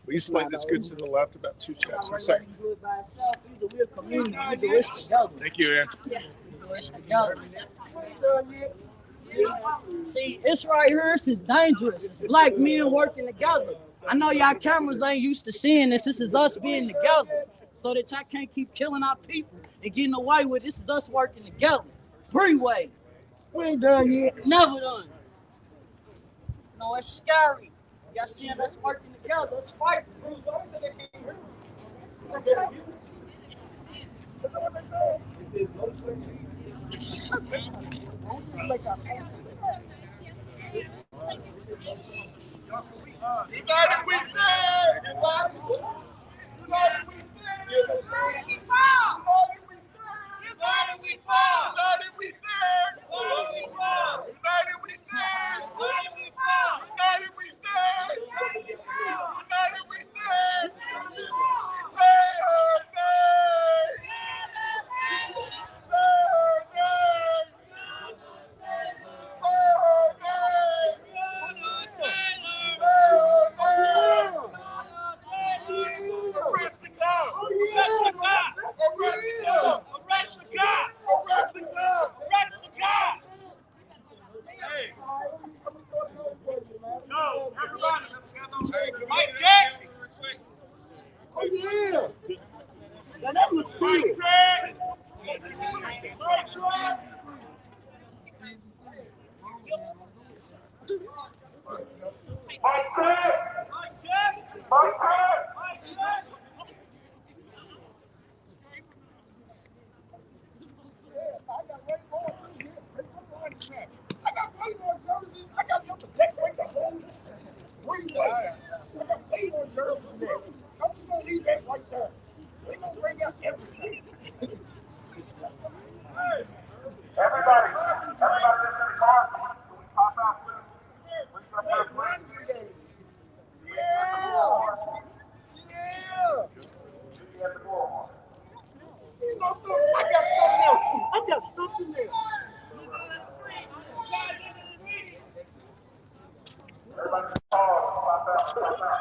Will you slide this good to the left about 2 steps for a second? Do it by itself. Either we're a community. We do it together. Thank you, Aaron. We do it together. See, it's right here. This is dangerous. It's black men working together. I know y'all cameras ain't used to seeing this. This is us being together. So that y'all can't keep killing our people and getting away with it. This is us working together. Freeway. We ain't done yet. Never done. No, it's scary. Y'all seeing us working together. Let's fight. United we stand! United we stand! United we stand! United we fall! United we fall! United we stand! United we fall! United we stand! United we fall! United we stand! United we stand! Arrest the cop! Arrest the cop! Arrest the cop! Arrest the cop! Arrest the cop! Hey! Go, everybody, let's get on. Mike check! Oh, yeah. Now, that looks good. Mike check! Mike check! Mike check! Mike check! I got way more jerseys. I got enough to decorate the whole freeway. I got way more jerseys than that. I'm just gonna leave that right there. We're gonna bring out everything. Everybody, that's in the car. Can we pop out, please? What's your first name? Yeah. You know something? I got something else too. I got something else. Everybody in the car, pop out, pop out.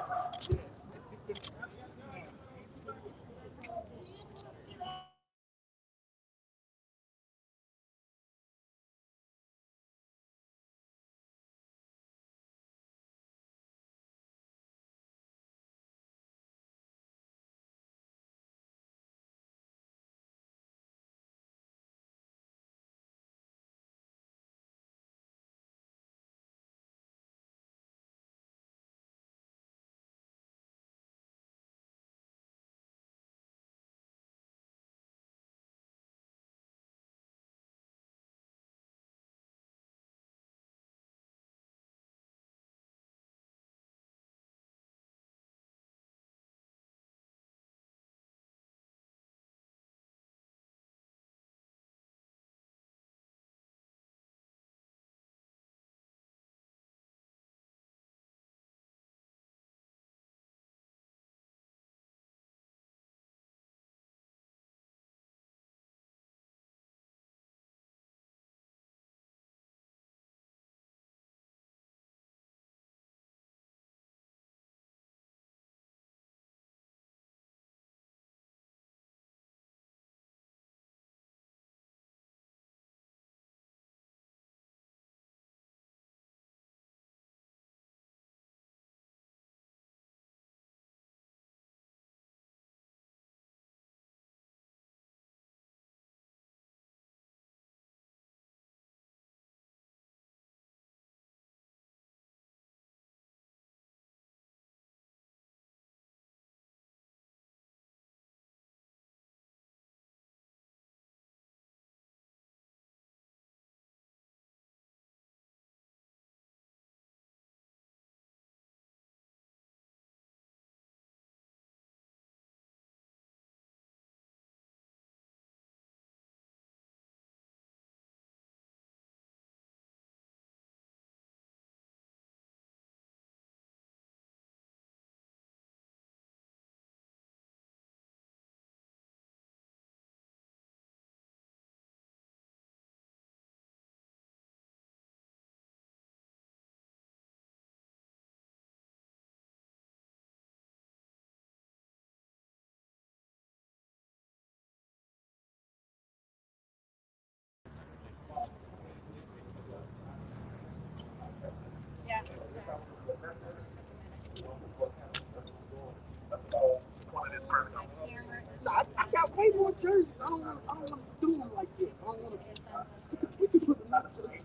paid for jerseys. I don't want to do them like that. I don't want to. We can put them out to the jerseys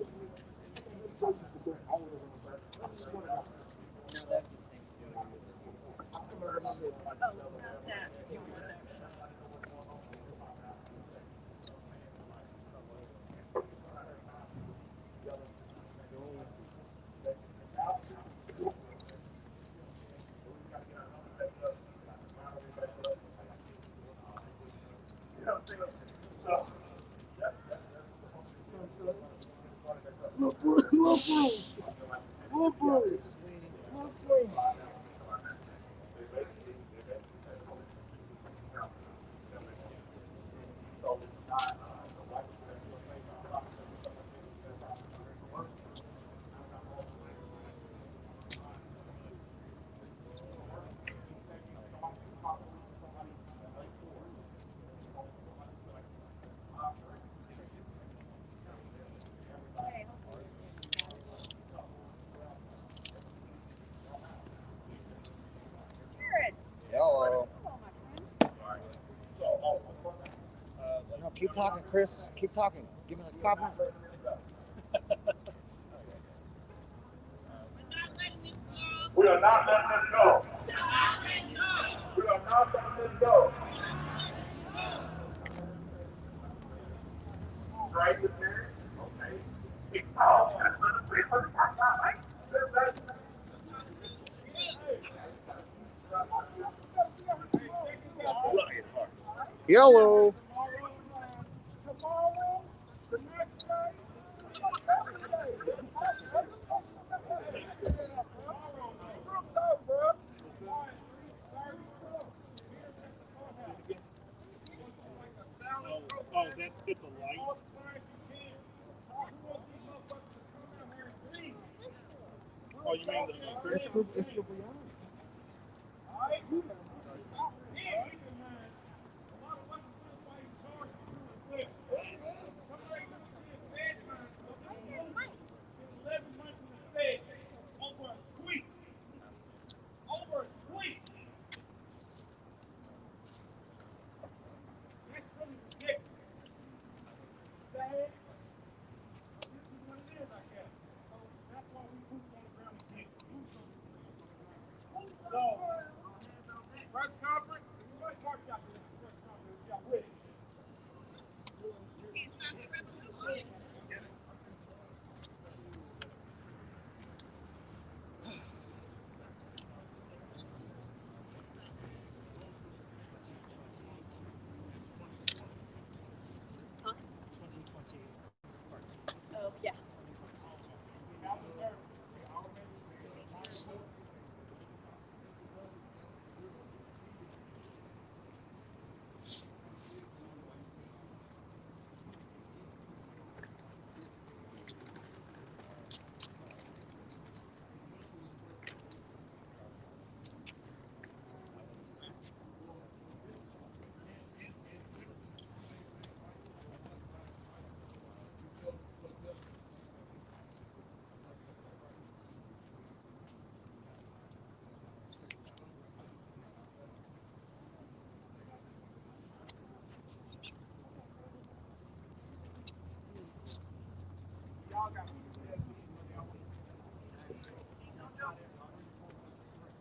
today. I swear to God. I can learn about this. Little Bruce. Little swing. Hello. No, keep talking, Chris. Keep talking. Give me like 5 minutes. We are not letting this go. We are not letting this go. Right there. Okay. Oh, Yellow. Tomorrow, the next day, every day. Oh, it's a light. Oh, you mean the Christian? It's for beyond. Press conference, you might watch out for this press conference. Y'all ready? Oh, yeah.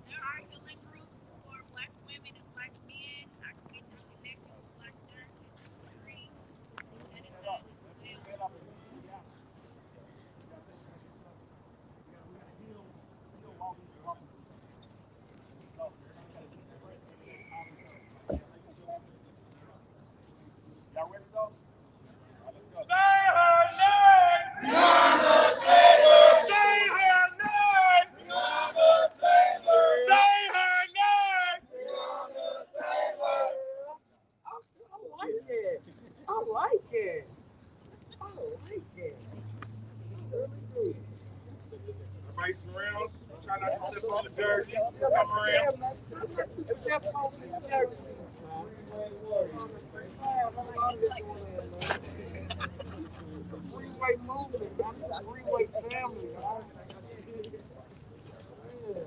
There are healing groups for Black women and Black men. I can get you connected with Black Nurse and Free. That is not Y'all ready to go? say her name. Say her name. Say her name. I like it. I like it. I like it. Really good. Everybody surround. Try not to step on the jersey. Come around. Step on the jerseys, man. It's a freeway movement, man. It's a freeway family, man. Yeah.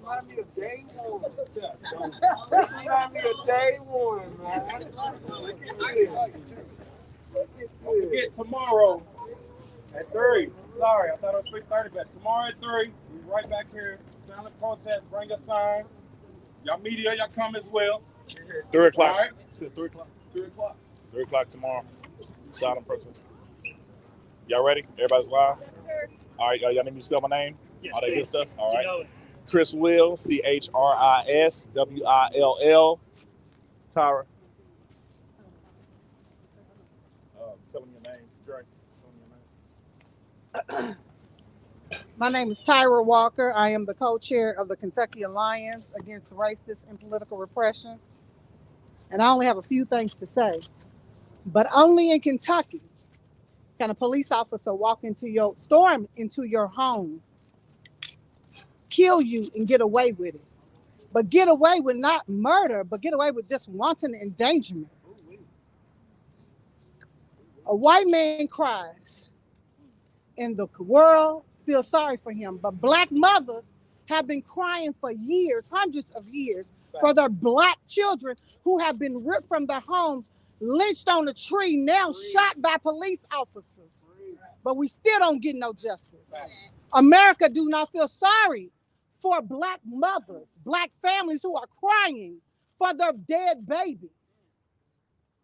remind me of day one. This remind me of day one, man. Look at this. Don't forget tomorrow at 3. Sorry, I thought it was 3:30, but tomorrow at 3, we right back here. Silent protest, bring us signs. Y'all media, y'all come as well. 3 o'clock. All right. It's at 3 o'clock. 3 o'clock. 3 o'clock tomorrow. Silent protest. Y'all ready? Everybody's live? Sure. All right, y'all need me to spell my name? Yes, All that good please. stuff? All right. You know it. Chris Will, CHRISWILL. Tyra. Tell them your name, Dre. Tell them your name. My name is Tyra Walker. I am the co-chair of the Kentucky Alliance Against Racist and Political Repression. And I only have a few things to say. But only in Kentucky can a police officer storm into your home, kill you, and get away with it. But get away with not murder, but get away with just wanton endangerment. A white man cries, and the world feels sorry for him. But black mothers have been crying for years, hundreds of years, for their black children who have been ripped from their homes, lynched on a tree, now shot by police officers. But we still don't get no justice. America do not feel sorry for black mothers, black families who are crying for their dead babies.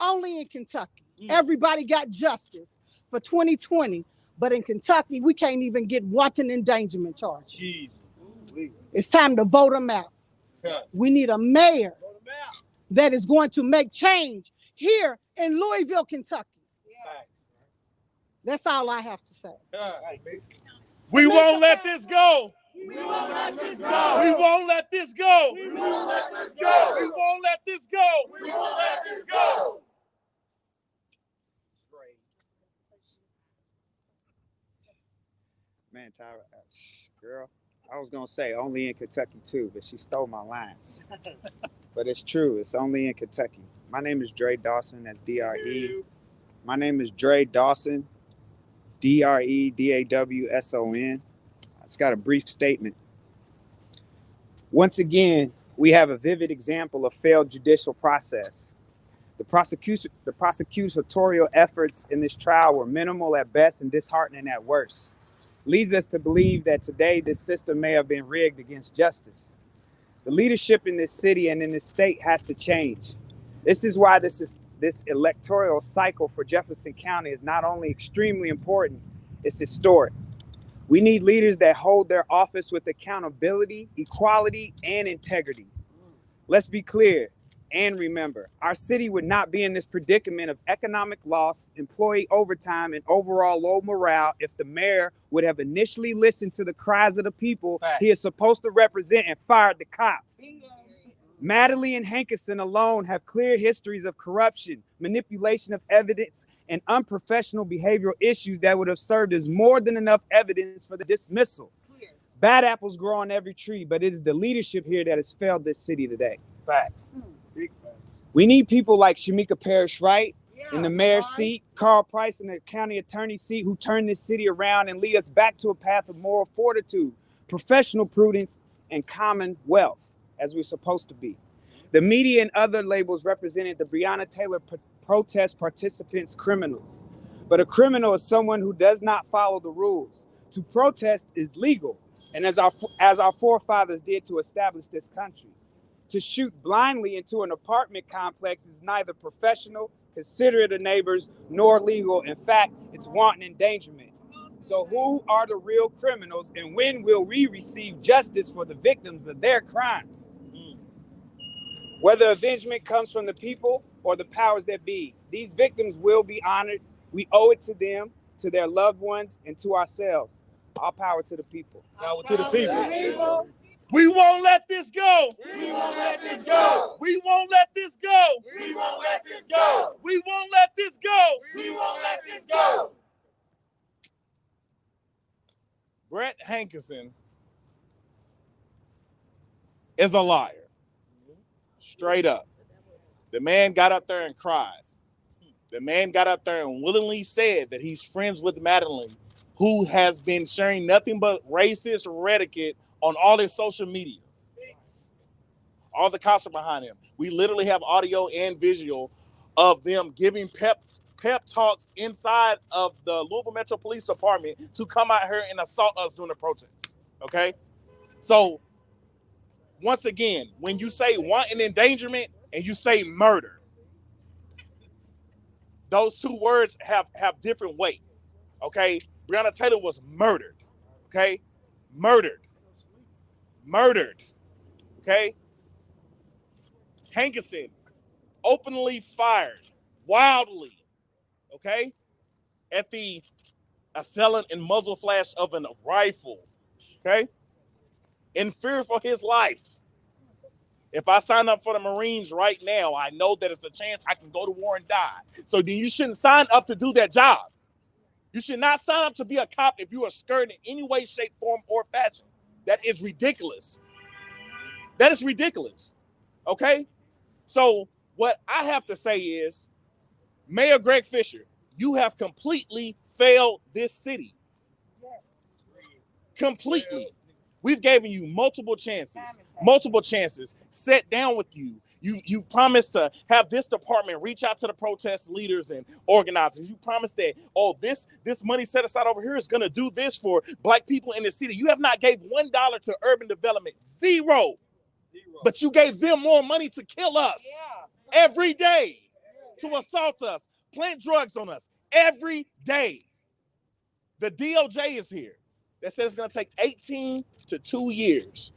Only in Kentucky. Everybody got justice for 2020, but in Kentucky, we can't even get wanton endangerment charges. It's time to vote them out. We need a mayor that is going to make change here in Louisville, Kentucky. That's all I have to say. We won't let this go. We won't let this We go. won't let this go. We won't let this go. We won't let this go. We won't let this go. Man, Tyra, girl, I was gonna say only in Kentucky too, but she stole my line. But it's true, it's only in Kentucky. My name is Dre Dawson, that's D-R-E. My name is Dre Dawson, D-R-E-D-A-W-S-O-N. I just got a brief statement. Once again, we have a vivid example of failed judicial process. The prosecutorial efforts in this trial were minimal at best and disheartening at worst. Leads us to believe that today this system may have been rigged against justice. The leadership in this city and in this state has to change. This is why this electoral cycle for Jefferson County is not only extremely important, it's historic. We need leaders that hold their office with accountability, equality, and integrity. Let's be clear and remember, our city would not be in this predicament of economic loss, employee overtime, and overall low morale if the mayor would have initially listened to the cries of the people he is supposed to represent and fired the cops. Madeley and Hankison alone have clear histories of corruption, manipulation of evidence, and unprofessional behavioral issues that would have served as more than enough evidence for the dismissal. Bad apples grow on every tree, but it is the leadership here that has failed this city today. Facts. Big facts. We need people like Shamika Parrish-Wright in the mayor's seat, Carl Price in the county attorney's seat, who turn this city around and lead us back to a path of moral fortitude, professional prudence, and commonwealth, as we're supposed to be. The media and other labels represented the Breonna Taylor protest participants criminals. But a criminal is someone who does not follow the rules. To protest is legal, and as our forefathers did to establish this country. To shoot blindly into an apartment complex is neither professional, considerate of neighbors, nor legal. In fact, it's wanton endangerment. So who are the real criminals, and when will we receive justice for the victims of their crimes? Whether avengement comes from the people or the powers that be, these victims will be honored. We owe it to them, to their loved ones, and to ourselves. All power to the people. Power to the people. We won't let this go. We won't let this go. We won't let this go. We won't let this go. We won't let this go. We won't let this go. Brett Hankison is a liar. Straight up. The man got up there and cried. The man got up there and willingly said that he's friends with Madeline, who has been sharing nothing but racist rhetoric on all his social media. All the cops are behind him. We literally have audio and visual of them giving pep talks inside of the Louisville Metro Police Department to come out here and assault us during the protests. Okay? So, once again, when you say wanton endangerment and you say murder, those two words have different weight. Okay? Breonna Taylor was murdered. Okay? Murdered. Okay? Hankison, openly fired, wildly, okay, at the assailant and muzzle flash of a rifle, okay, in fear for his life. If I sign up for the Marines right now, I know that it's a chance I can go to war and die. So then you shouldn't sign up to do that job. You should not sign up to be a cop if you are scared in any way, shape, form, or fashion. That is ridiculous. That is ridiculous, okay? So what I have to say is, Mayor Greg Fisher, you have completely failed this city. Completely. We've given you multiple chances, sat down with you. You promised to have this department reach out to the protest leaders and organizers. You promised that, this money set aside over here is going to do this for Black people in the city. You have not gave $1 to urban development. Zero. But you gave them more money to kill us every day, to assault us, plant drugs on us every day. The DOJ is here. That says it's going to take 18 to 2 years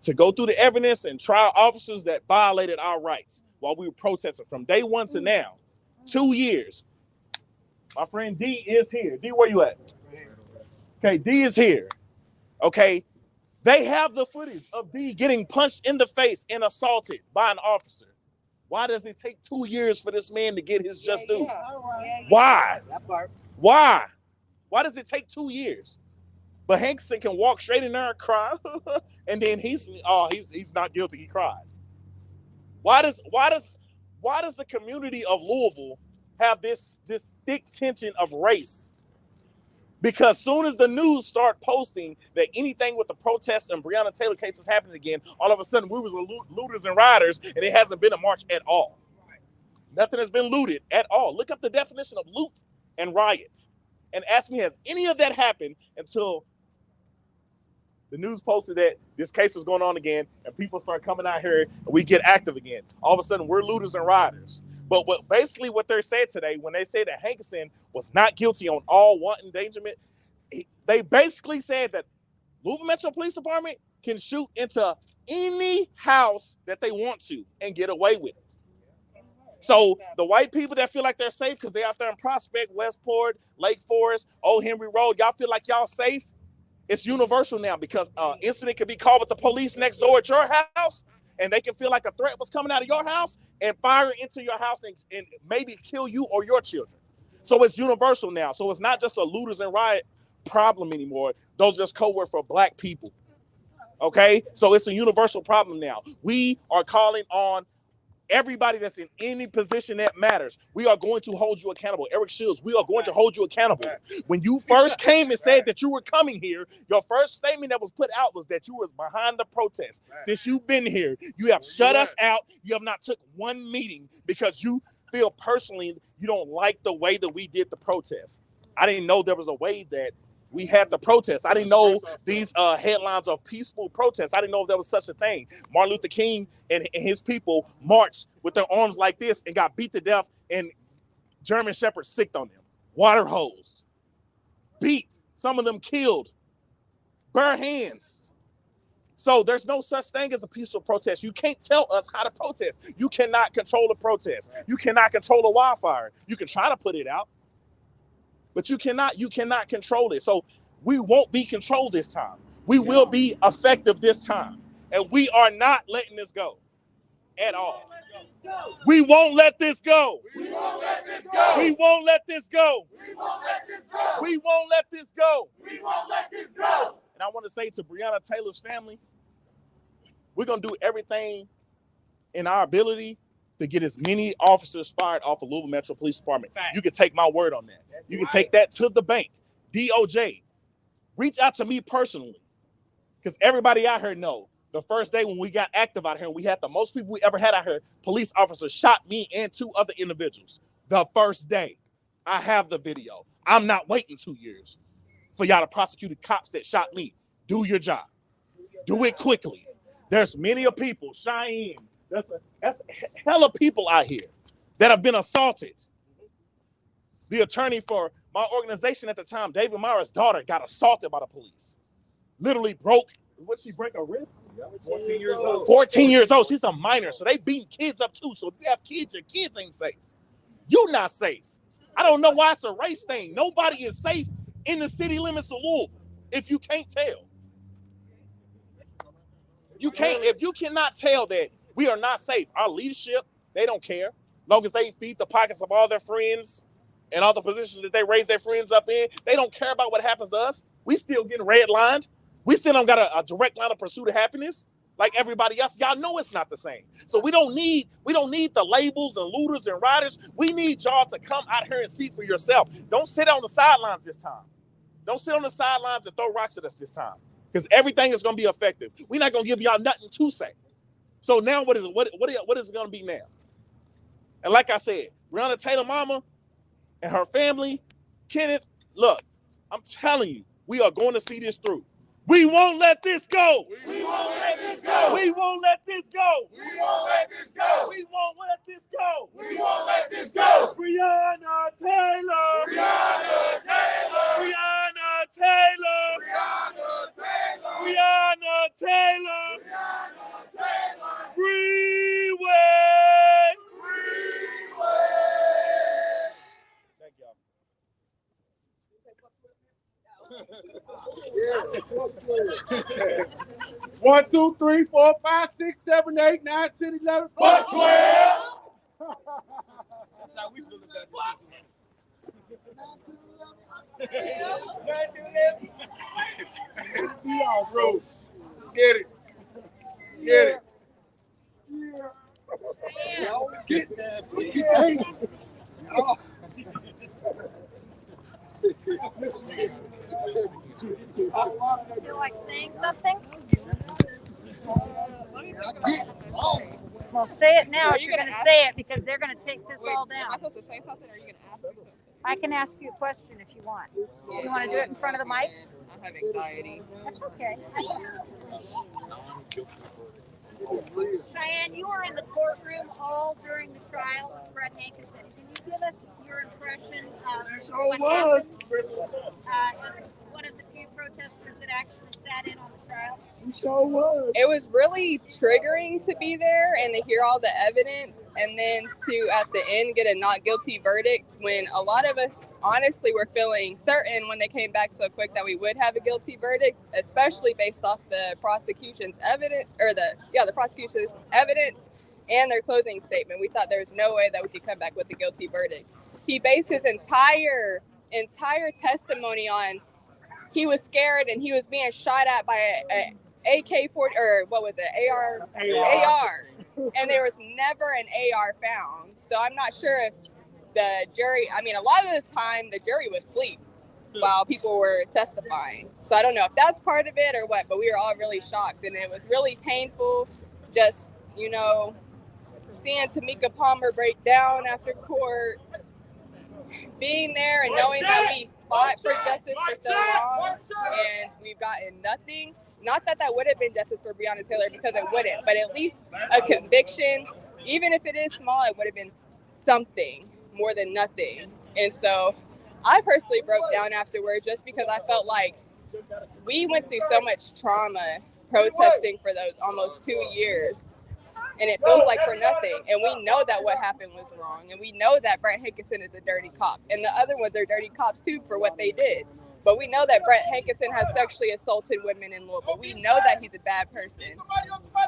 to go through the evidence and try officers that violated our rights while we were protesting from day one to now. 2 years. My friend D is here. D, where you at? Okay, D is here. Okay, they have the footage of D getting punched in the face and assaulted by an officer. Why does it take 2 years for this man to get his just due? Why? Why? Why does it take 2 years? But Hankison can walk straight in there and cry, and then he's not guilty. He cried. Why does the community of Louisville have this thick tension of race? Because soon as the news start posting that anything with the protests and Breonna Taylor case was happening again, all of a sudden we was looters and rioters, and it hasn't been a march at all. Nothing has been looted at all. Look up the definition of loot and riot, and ask me, has any of that happened until the news posted that this case was going on again, and people start coming out here, and we get active again. All of a sudden, we're looters and rioters. But basically what they're saying today, when they say that Hankison was not guilty on all wanton endangerment, they basically said that Louisville Metro Police Department can shoot into any house that they want to and get away with it. So the white people that feel like they're safe because they're out there in Prospect, Westport, Lake Forest, Old Henry Road, y'all feel like y'all safe? It's universal now, because incident could be called with the police next door at your house, and they can feel like a threat was coming out of your house and fire into your house and maybe kill you or your children. So it's universal now. So it's not just a looters and riot problem anymore. Those are just code word for Black people. Okay? So it's a universal problem now. We are calling on everybody that's in any position that matters. We are going to hold you accountable. Eric Shields, we are going to hold you accountable. When you first came and said that you were coming here, your first statement that was put out was that you were behind the protest. Since you've been here, you have shut us out. You have not took one meeting because you feel personally you don't like the way that we did the protest. I didn't know there was a way that we had the protest. I didn't know these headlines of peaceful protests. I didn't know if there was such a thing. Martin Luther King and his people marched with their arms like this and got beat to death, and German shepherds sicked on them, water hosed, beat, some of them killed, bare hands. So there's no such thing as a peaceful protest. You can't tell us how to protest. You cannot control a protest. You cannot control a wildfire. You can try to put it out, but you cannot control it. So we won't be controlled this time. We will be effective this time. And we are not letting this go at all. We won't let this go. We won't let this go. We won't let this go. We won't let this go. We won't let this go. We won't let this go. And I want to say to Breonna Taylor's family, we're going to do everything in our ability to get as many officers fired off of Louisville Metro Police Department. You can take my word on that. You can take that to the bank. DOJ, reach out to me personally, because everybody out here know The first day when we got active out here, and we had the most people we ever had out here, police officers shot me and 2 other individuals. The first day. I have the video. I'm not waiting 2 years for y'all to prosecute the cops that shot me. Do your job. Do it quickly. There's many of people, Cheyenne, that's hella people out here that have been assaulted. The attorney for my organization at the time, David Myra's daughter, got assaulted by the police. Literally broke, what, she break a wrist? 14 years old. 14 years old. She's a minor, so they beating kids up too. So if you have kids, your kids ain't safe. You not safe. I don't know why it's a race thing. Nobody is safe in the city limits of Louisville if you can't tell. You can't, if you cannot tell that we are not safe, our leadership, they don't care. Long as they feed the pockets of all their friends and all the positions that they raise their friends up in, they don't care about what happens to us. We still getting redlined. We still don't got a direct line of pursuit of happiness like everybody else. Y'all know it's not the same. So we don't need the labels and looters and riders. We need y'all to come out here and see for yourself. Don't sit on the sidelines this time. Don't sit on the sidelines and throw rocks at us this time, because everything is going to be effective. We're not going to give y'all nothing to say. So now what is it going to be now? And like I said, Breonna Taylor mama and her family, Kenneth, look, I'm telling you, we are going to see this through. We won't let this go. We won't let this go. We won't let this go. We won't let this go. We won't let this go. We won't let this go. Breonna Taylor. Breonna Taylor. Breonna Taylor. Breonna Taylor. Breonna Taylor. Breonna Taylor. Freeway. Freeway. Thank y'all. Yeah. 1, 2, 3, 4, 5, 6, 7, 8, 9, 10, 11, Fuck 12. That's how we feel about Be all bro. Get it. Get it. Y'all get that. Get that. Feel like saying something? Well, say it now. You're going to say it because they're going to take this all down. Am I supposed to say something or are you going to ask me something? I can ask you a question if you want. You want to do it in front of the mics? I have anxiety. That's okay. Cheyenne, you were in the courtroom all during the trial of Brett Hankison. Can you give us your impression of what happened? As one of the few protesters that actually sat in on the trial. She sure was. It was really triggering to be there and to hear all the evidence and then to, at the end, get a not guilty verdict when a lot of us honestly were feeling certain when they came back so quick that we would have a guilty verdict, especially based off the prosecution's evidence, or the prosecution's evidence and their closing statement. We thought there was no way that we could come back with a guilty verdict. He based his entire testimony on he was scared and he was being shot at by a AK-40, or what was it, AR, and there was never an AR found. So I'm not sure if the jury, I mean, a lot of the time the jury was asleep while people were testifying. So I don't know if that's part of it or what, but we were all really shocked and it was really painful just, seeing Tamika Palmer break down after court, being there and knowing that we fought for justice for so long and we've gotten nothing. Not that would have been justice for Breonna Taylor, because it wouldn't, but at least a conviction, even if it is small, it would have been something more than nothing. And so I personally broke down afterwards just because I felt like we went through so much trauma protesting for those almost 2 years. And it feels like for nothing. And we know that what happened was wrong. And we know that Brett Hankison is a dirty cop. And the other ones are dirty cops too for what they did. But we know that Brett Hankison has sexually assaulted women in Louisville. We know that he's a bad person.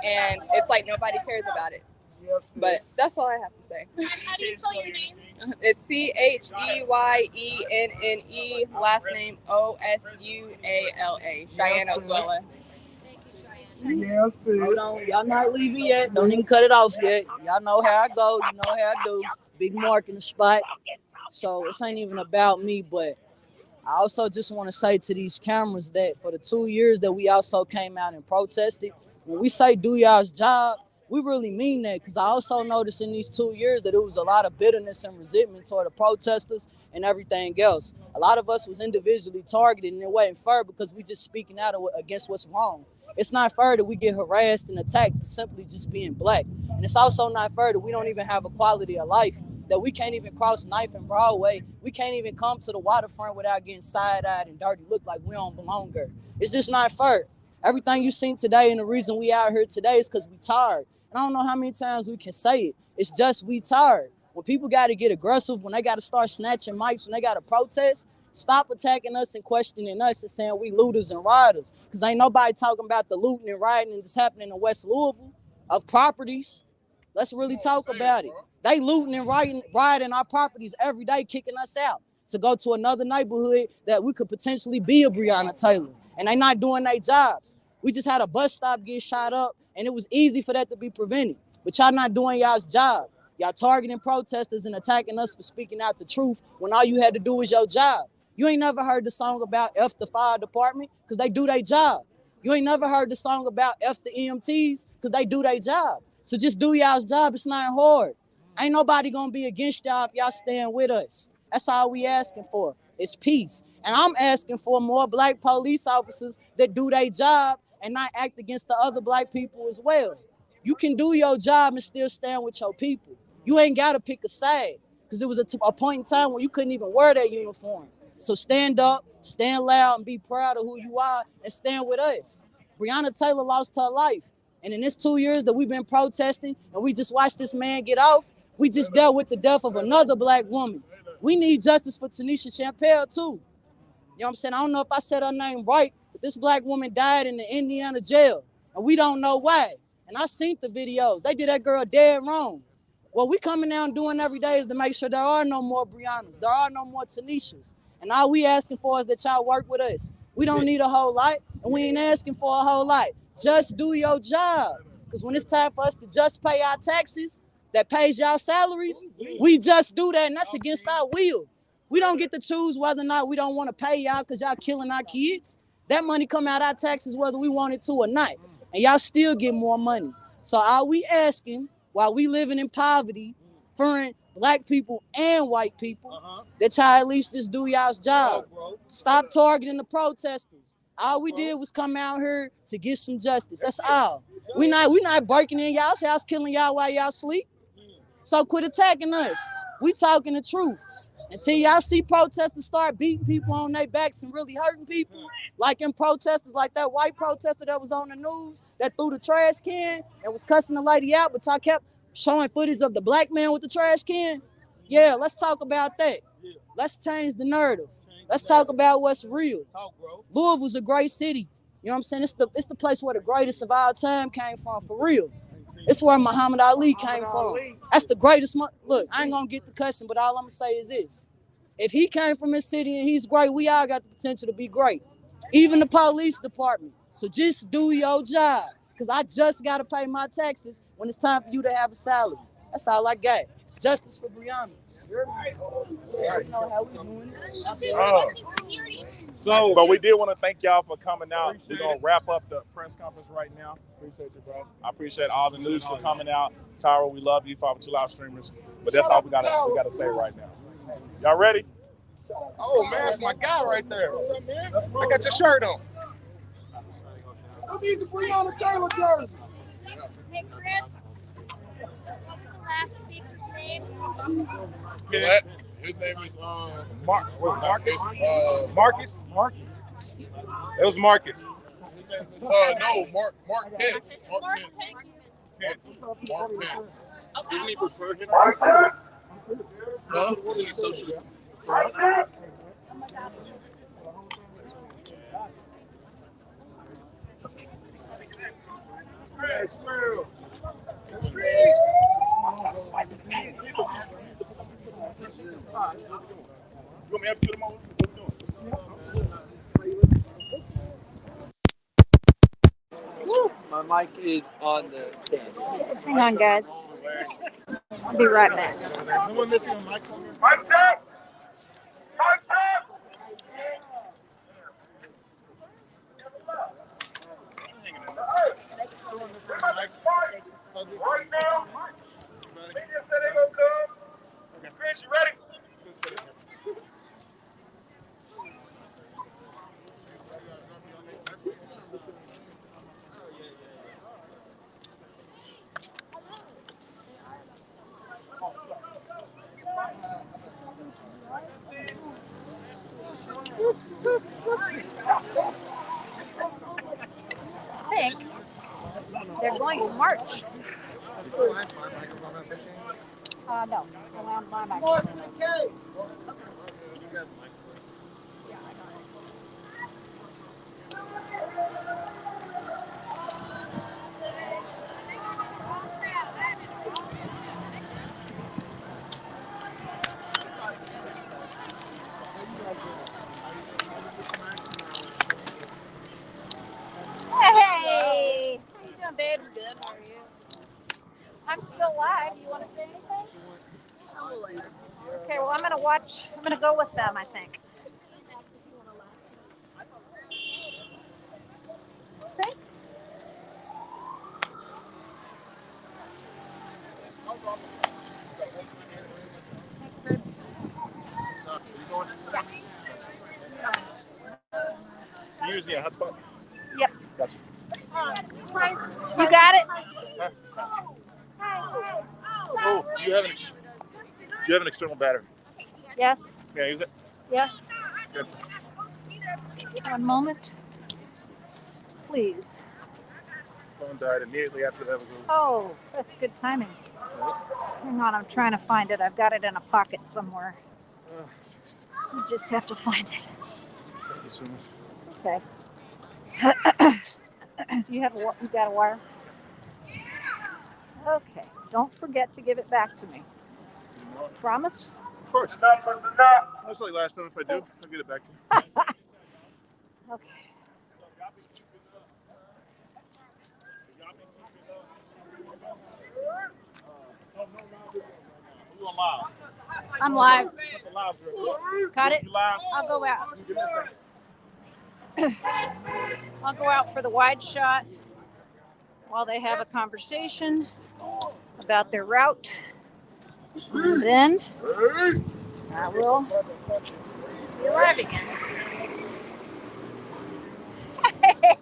And it's like nobody cares about it. But that's all I have to say. How do you spell your name? It's Cheyenenne, last name Osuala. Cheyenne Osuala. Thank you, Cheyenne. Yes, Hold on, y'all not leaving yet. Don't even cut it off yet. Y'all know how I go. You know how I do. Big mark in the spot. So this ain't even about me, but I also just want to say to these cameras that for the 2 years that we also came out and protested, when we say do y'all's job, we really mean that, because I also noticed in these 2 years that it was a lot of bitterness and resentment toward the protesters and everything else. A lot of us was individually targeted, and it wasn't fair because we just speaking out against what's wrong. It's not fair that we get harassed and attacked for simply just being black. And it's also not fair that we don't even have a quality of life, that we can't even cross Knife and Broadway. We can't even come to the waterfront without getting side-eyed and dirty look like we don't belong there. It's just not fair. Everything you seen today and the reason we out here today is because we tired. And I don't know how many times we can say it. It's just we tired. When people got to get aggressive, when they got to start snatching mics, when they got to protest, stop attacking us and questioning us and saying we looters and rioters. Because ain't nobody talking about the looting and rioting that's happening in West Louisville of properties. Let's really talk about it. They looting and rioting our properties every day, kicking us out to go to another neighborhood that we could potentially be a Breonna Taylor. And they not doing their jobs. We just had a bus stop get shot up, and it was easy for that to be prevented. But y'all not doing y'all's job. Y'all targeting protesters and attacking us for speaking out the truth when all you had to do was your job. You ain't never heard the song about F the fire department because they do their job. You ain't never heard the song about F the EMTs because they do their job. So just do y'all's job. It's not hard. Ain't nobody gonna be against y'all if y'all stand with us. That's all we asking for. It's peace. And I'm asking for more black police officers that do their job and not act against the other black people as well. You can do your job and still stand with your people. You ain't gotta pick a side, because it was a point in time when you couldn't even wear that uniform. So stand up, stand loud, and be proud of who you are, and stand with us. Breonna Taylor lost her life. And in this 2 years that we've been protesting and we just watched this man get off, we just dealt with the death of another black woman. We need justice for Tanisha Champel too. You know what I'm saying? I don't know if I said her name right, but this black woman died in the Indiana jail, and we don't know why. And I seen the videos. They did that girl dead wrong. What we coming down doing every day is to make sure there are no more Breonnas, there are no more Tanishas. And all we asking for is that y'all work with us. We don't need a whole lot, and we ain't asking for a whole lot. Just do your job. Because when it's time for us to just pay our taxes that pays y'all salaries, we just do that, and that's against our will. We don't get to choose whether or not we don't want to pay y'all because y'all killing our kids. That money come out our taxes whether we want it to or not. And y'all still get more money. So all we asking, while we living in poverty, for black people and white people, that y'all at least just do y'all's job. Stop targeting the protesters. All we did was come out here to get some justice. That's all. We not breaking in y'all's house, killing y'all while y'all sleep. So quit attacking us. We talking the truth. Until y'all see protesters start beating people on their backs and really hurting people, like in protesters, like that white protester that was on the news that threw the trash can and was cussing the lady out, but y'all kept showing footage of the black man with the trash can. Yeah, let's talk about that. Let's change the narrative. Let's talk about what's real. Louisville's a great city. You know what I'm saying? It's the place where the greatest of all time came from, for real. It's where Muhammad Ali came from. That's the greatest. Look, I ain't gonna get the cussing, but all I'm gonna say is this. If he came from his city and he's great, we all got the potential to be great. Even the police department. So just do your job. Because I just got to pay my taxes when it's time for you to have a salary. That's all I got. Justice for Breonna. You know how we doing it. But we did want to thank y'all for coming out. We're going to wrap up the press conference right now. Appreciate you, bro. I appreciate all the news for coming out. Tyra, we love you, 5 2 Live streamers. But that's all we gotta say right now. Y'all ready? Oh, man, that's my guy right there. I got your shirt on. Who needs a Breonna Taylor jersey? Hey, Chris, what was the last speaker's name? His name is Marcus? Marcus. Marcus. It was Marcus. No, Mark Pence. Mark Pence. Mark Pence. Isn't he preferred him? Huh? Isn't he socialist? You want me to help you with them over? My mic is on the stand. Hang on, guys. I'll be right back. Someone missing a mic? Mike's up! Mike's up! Right now, media said they gonna come. Chris, you ready? I think they're going to march. No, around my microphone. Hey! How you doing, babe? Good. How are you? I'm still live. You want to say anything? Okay, well, I'm going to watch. I'm going to go with them, I think. Okay. You use the hotspot? Yep. Gotcha. You got it? Oh, do you have an external battery? Yes. Can I use it? Yes. Good. One moment. Please. Phone died immediately after that was over. Oh, that's good timing. Hang on, I'm trying to find it. I've got it in a pocket somewhere. You just have to find it. Thank you so much. Okay. You got a wire? Okay. Don't forget to give it back to me. Promise? Of course. That's like last time. If I do, I'll get it back to you. Okay. You on live? I'm live. Live drip. Got it? You live? I'll go out. Give me a second. I'll go out for the wide shot while they have a conversation about their route. And then I will be live again.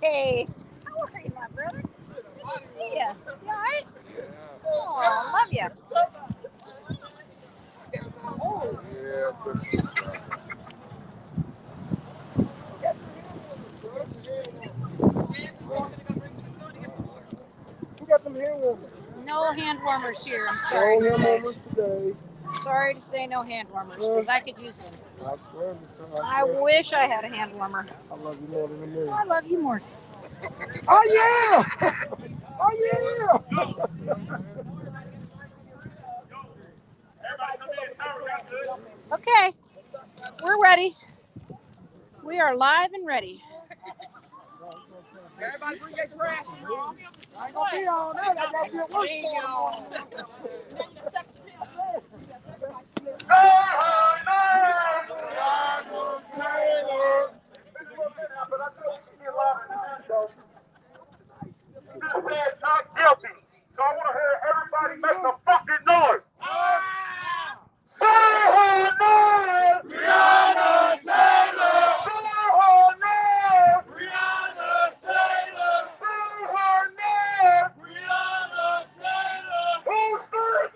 Hey, how are you, my brother? Good to see you. You all right? Oh, I love you. We got some hand warmers. No hand warmers here. I'm sorry to No hand say. warmers today. Sorry to say no hand warmers because I could use them. I swear, Mr. I wish I had a hand warmer. I love you more than a million. I love you more too. Oh yeah! Oh yeah! Okay, we're ready. We are live and ready. Everybody bring your trash. I ain't gonna be on that. I gotta be at work tomorrow. Just said not guilty. So I want to hear everybody make some fucking noise. Say her name! Breonna Taylor! Say her name! Breonna Taylor! Say her name! Breonna Taylor! Who's this?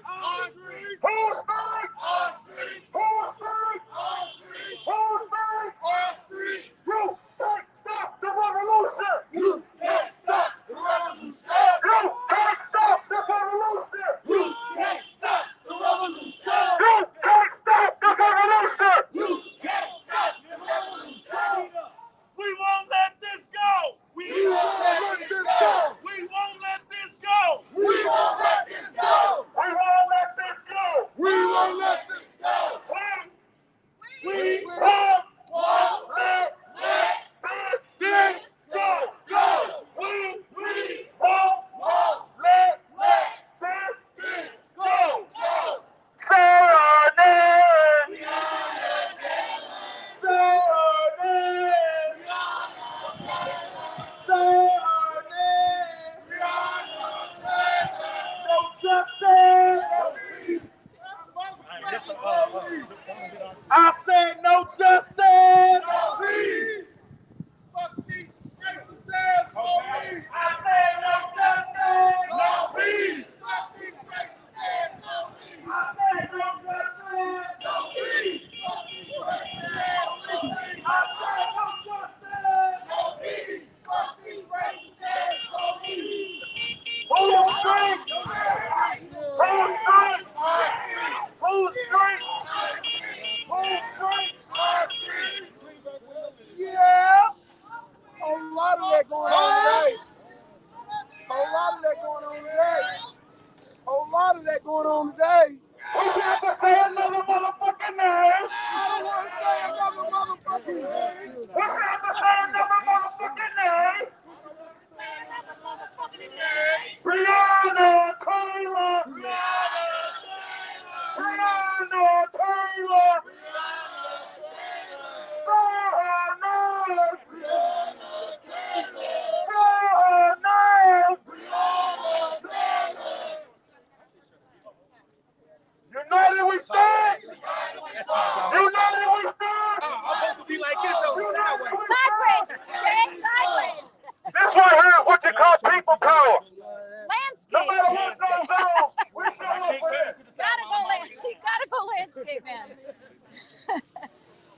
Amen.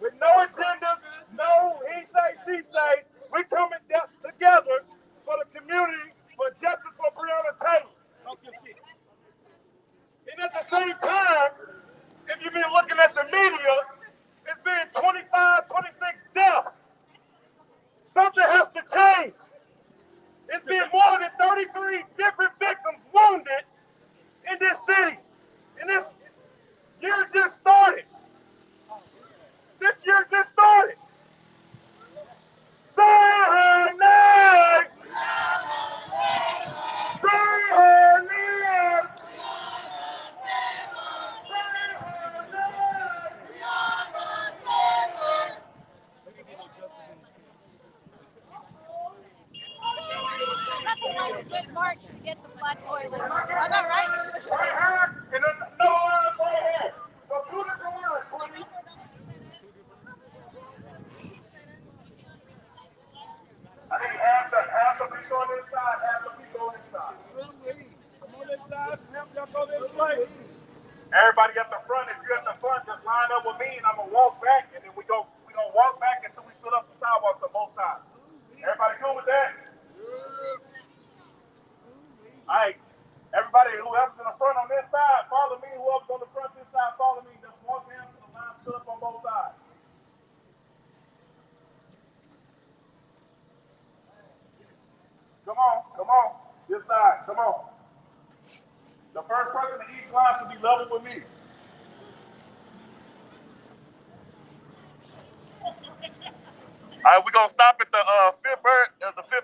With no agendas, no he say, she say, we coming together for the community, for justice for Breonna Taylor. Talk your shit. And at the same time, if you've been looking at the media, it's been 25, 26 deaths. Something has to change. It's been more than 33 different victims wounded in this city. And this year just started. This year just started. Say her name. Say her name. Say her name. Nothing like a good march to get the blood boiling. I know, right? Right here and another one right here. So two different ones, please. I think half the people on this side, half the people on this side. Come on this side, y'all go this way. Everybody at the front, if you're at the front, just line up with me and I'm gonna walk back and then we gonna walk back until we fill up the sidewalks on both sides. Everybody cool with that? Alright. Everybody, whoever's in the front on this side, follow me. Whoever's on the front this side, follow me. Just walk down to the line, fill up on both sides. Come on. This side, come on. The first person in each line should be level with me. All right, we're gonna stop at the fifth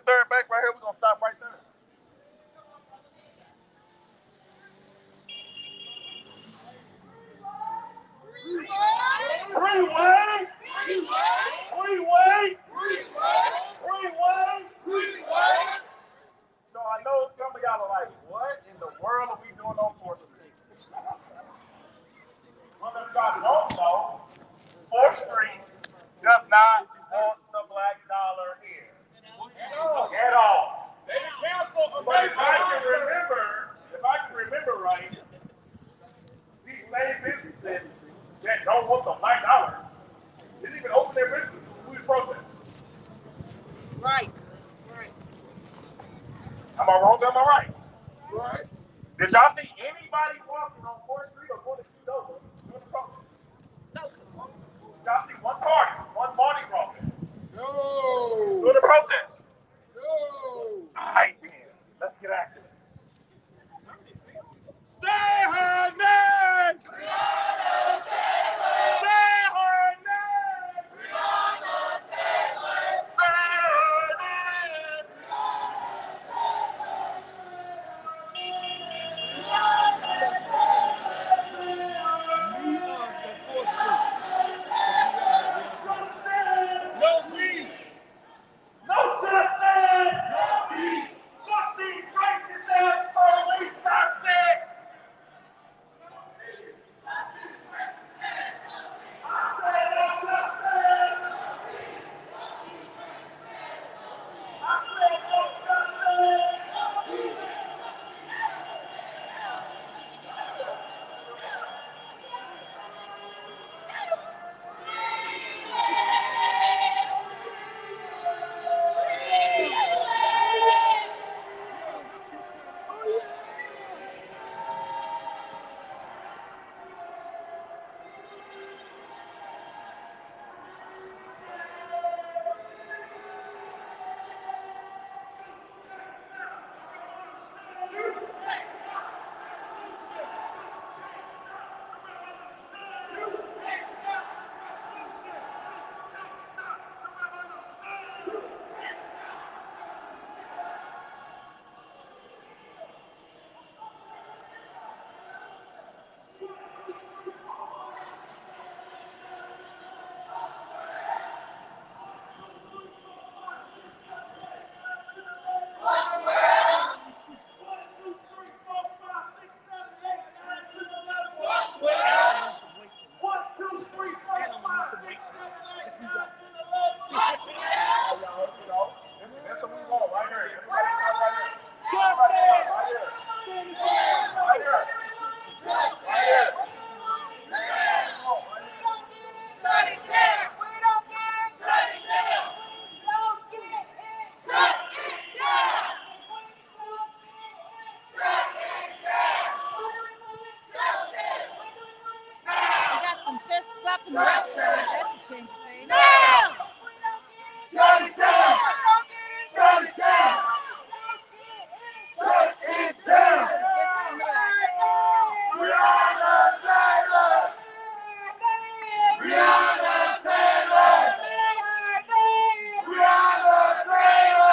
third bank right here. We're gonna stop right there. Freeway! So I know some of y'all are like, what in the world are we doing on 4th and 6th? Well, if y'all don't know, 4th Street does not want the black dollar here. At all. They cancel. But if I can remember right, these same businesses that don't want the black dollar didn't even open their businesses when we protested. Right. Am I wrong? Am I right? Right. Did y'all see anybody walking on 4th Street or going to street over during the protest? No. Did y'all see one party, one morning protest? No. During the protest? No. All right, then. Let's get active. Say her name! Say her name! No greed! No justice! up in the restaurant. That's a change of pace. Shut it down! Shut it down! Shut it down! Fists in the back. Breonna Taylor! Breonna Taylor! Breonna Taylor!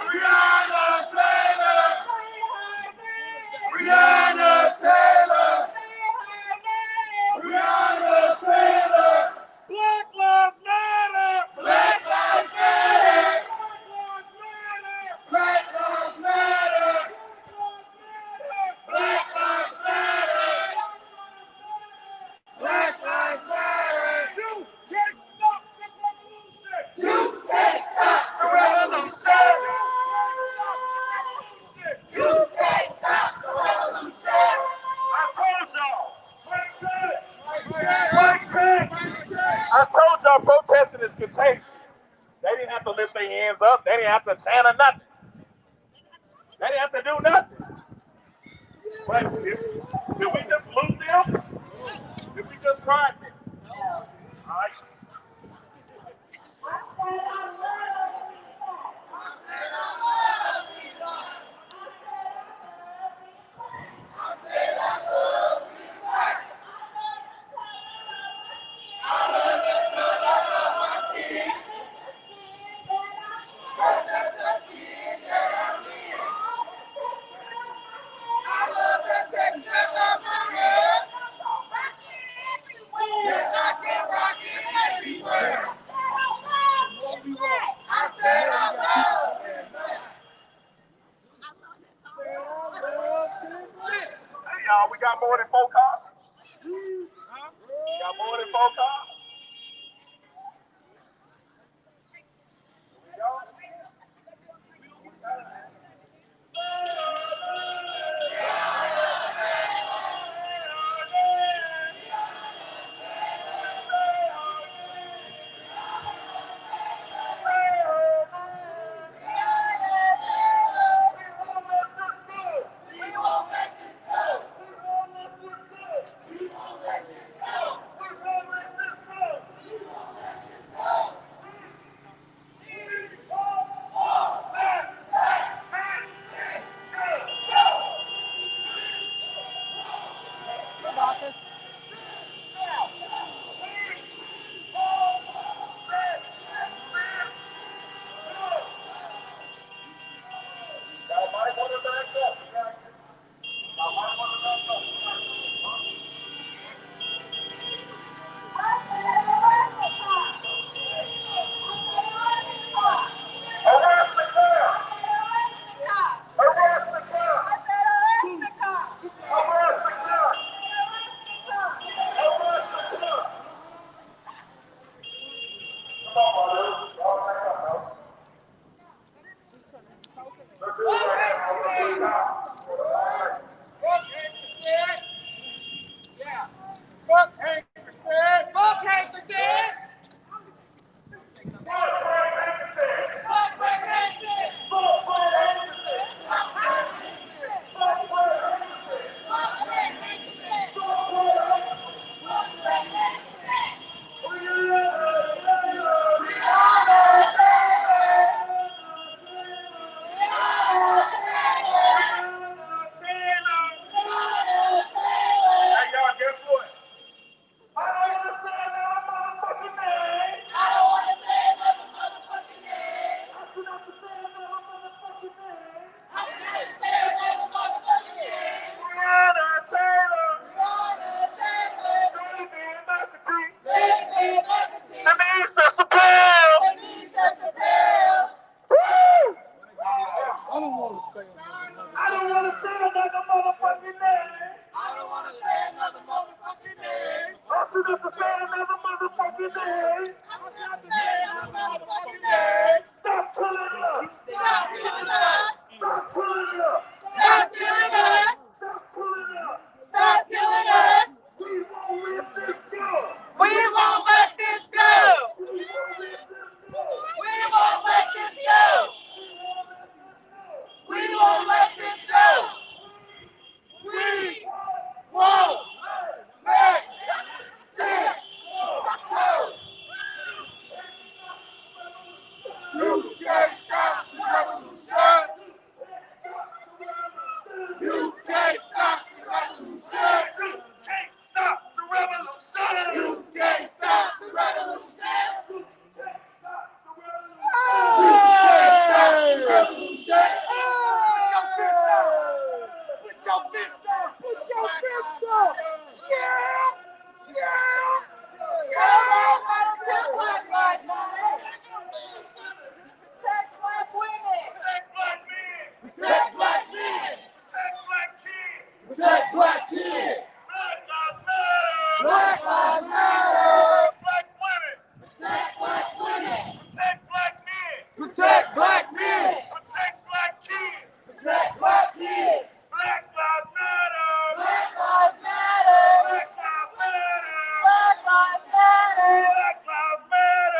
Breonna Taylor! Breonna Taylor! Breonna Taylor! Black Lives Matter! Black Lives Matter! Black Lives Matter! Black Lives Matter! Black Lives Matter! You can't stop this revolution! You can't stop the revolution! You can't stop the revolution! I told y'all! I told y'all protesting is contagious. They didn't have to lift their hands up. They didn't have to chant or nothing. They didn't have to do nothing. But did we just lose them? Did we just ride them? All right. Hey, y'all, we got more than 4 cars? We got more than 4 cars? Marcus. Y'all might want to back up. Y'all might want to back up. Arrest the car! Arrest the car! Arrest the car! Arrest the car! Come on, brother. Y'all back up, bro. Let's do it right now. Fuck Hankison! Fuck Hankison! Hey, y'all, guess what? I understand that I'm Protect black kids. Black lives matter. Black women. Protect black women. Protect black men. Protect black men. Protect black kids. Protect black kids. Black lives matter. Black lives matter. Black lives matter. Black lives matter. Black lives matter.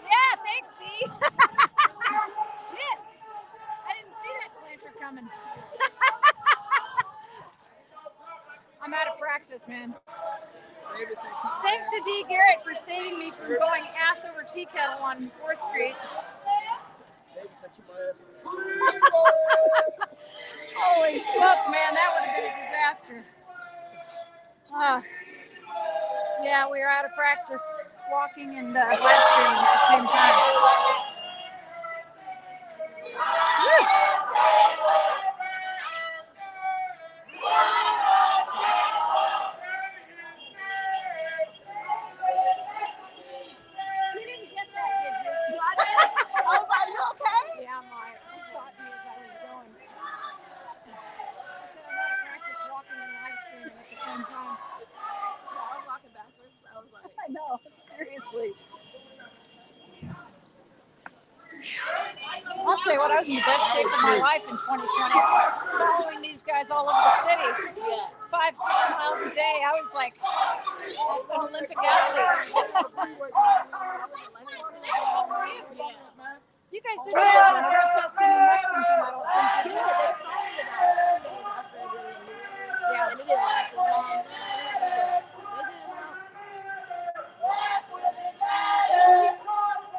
Yeah, thanks, D. Shit. I didn't see that planter coming. I'm out of practice, man. Thanks to D. Garrett for saving me from going ass over tea kettle on 4th Street. Holy smoke, man, that would have been a disaster. Yeah, we were out of practice walking and live streaming at the same time. Woo. You didn't get that, did you? No, I didn't. I was like, you okay? Yeah, my thought me as I was going. I said I'm out of practice walking and live streaming at the same time. Yeah, I was walking backwards. I was like, I know, seriously. I'll tell you what, I was in the best shape of my life in 2020. Following these guys all over the city. 5-6 miles a day. I was like an Olympic athlete. You guys didn't have a protesting in Lexington, I don't think. Did you? They started about 2 days after I did it. Yeah. And it didn't last as long.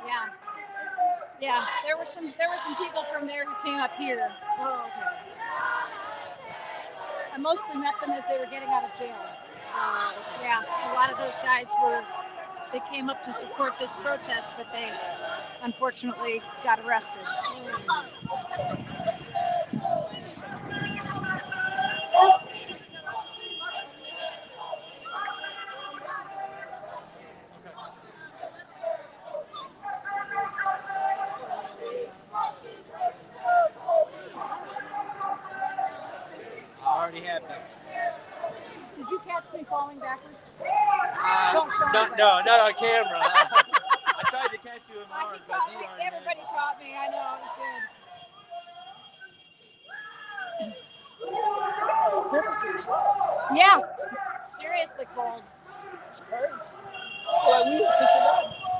Yeah. Yeah. There were some people from there who came up here. Oh, okay. I mostly met them as they were getting out of jail. Yeah. A lot of those guys they came up to support this protest, but they unfortunately got arrested. Already happened. Did you catch me falling backwards? Don't show no, not on camera. I tried to catch you in my arms, but everybody caught me. I know, it was good. Yeah, seriously cold.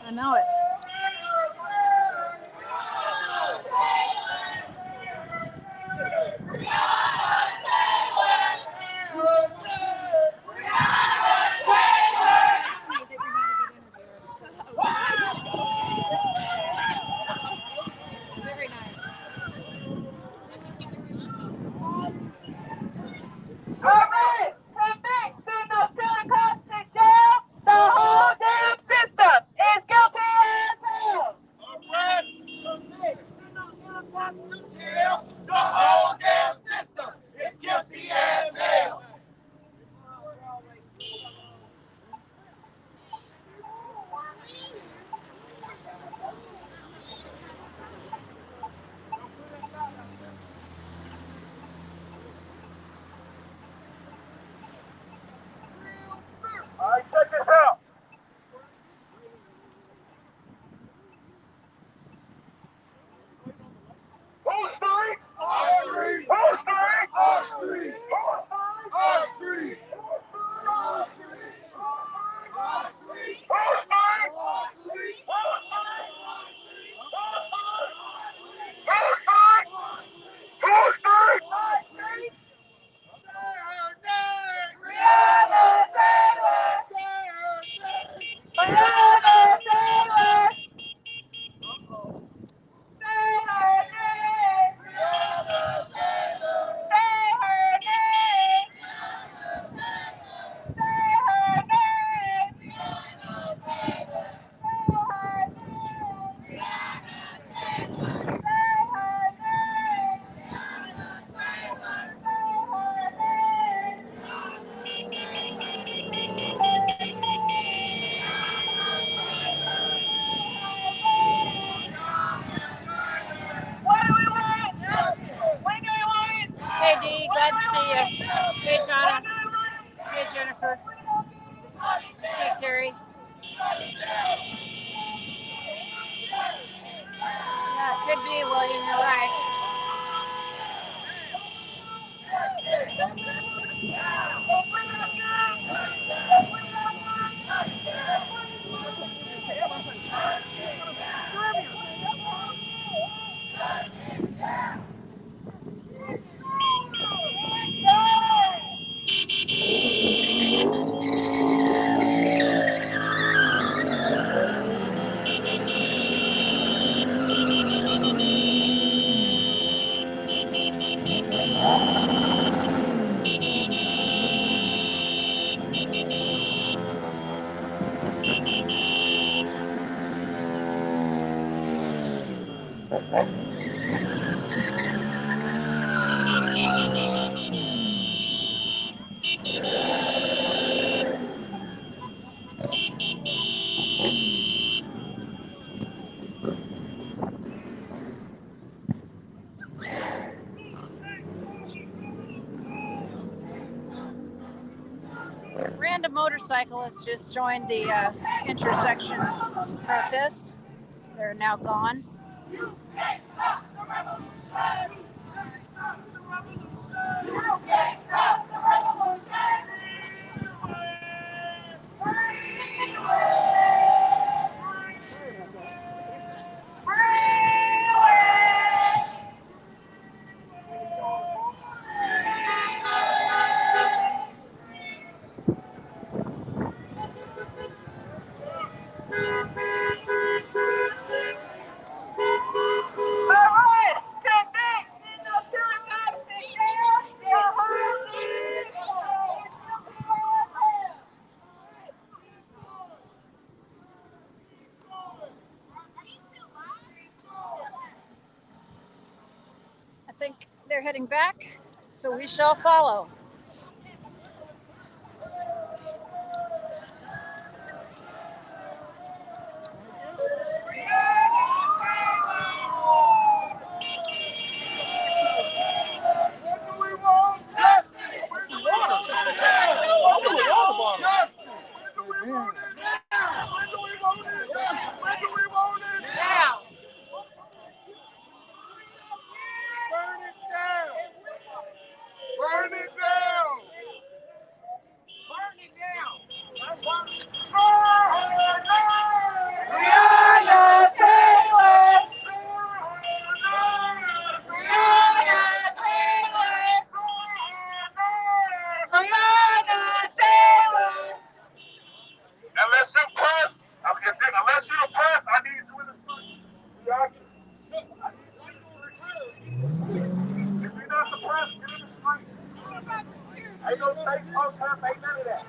I know it. Hey, Dee. Glad to see you. Hey, Jonna. Hey, Jennifer. Hey, Carrie. Yeah, it could be, William. You're right. Random motorcyclists just joined the intersection protest. They're now gone. I think they're heading back, so we shall follow. Burn it down! Unless you press, unless you're the press, I need you in the street. If you're not the press, get in the street. Ain't no state protest, ain't none of that.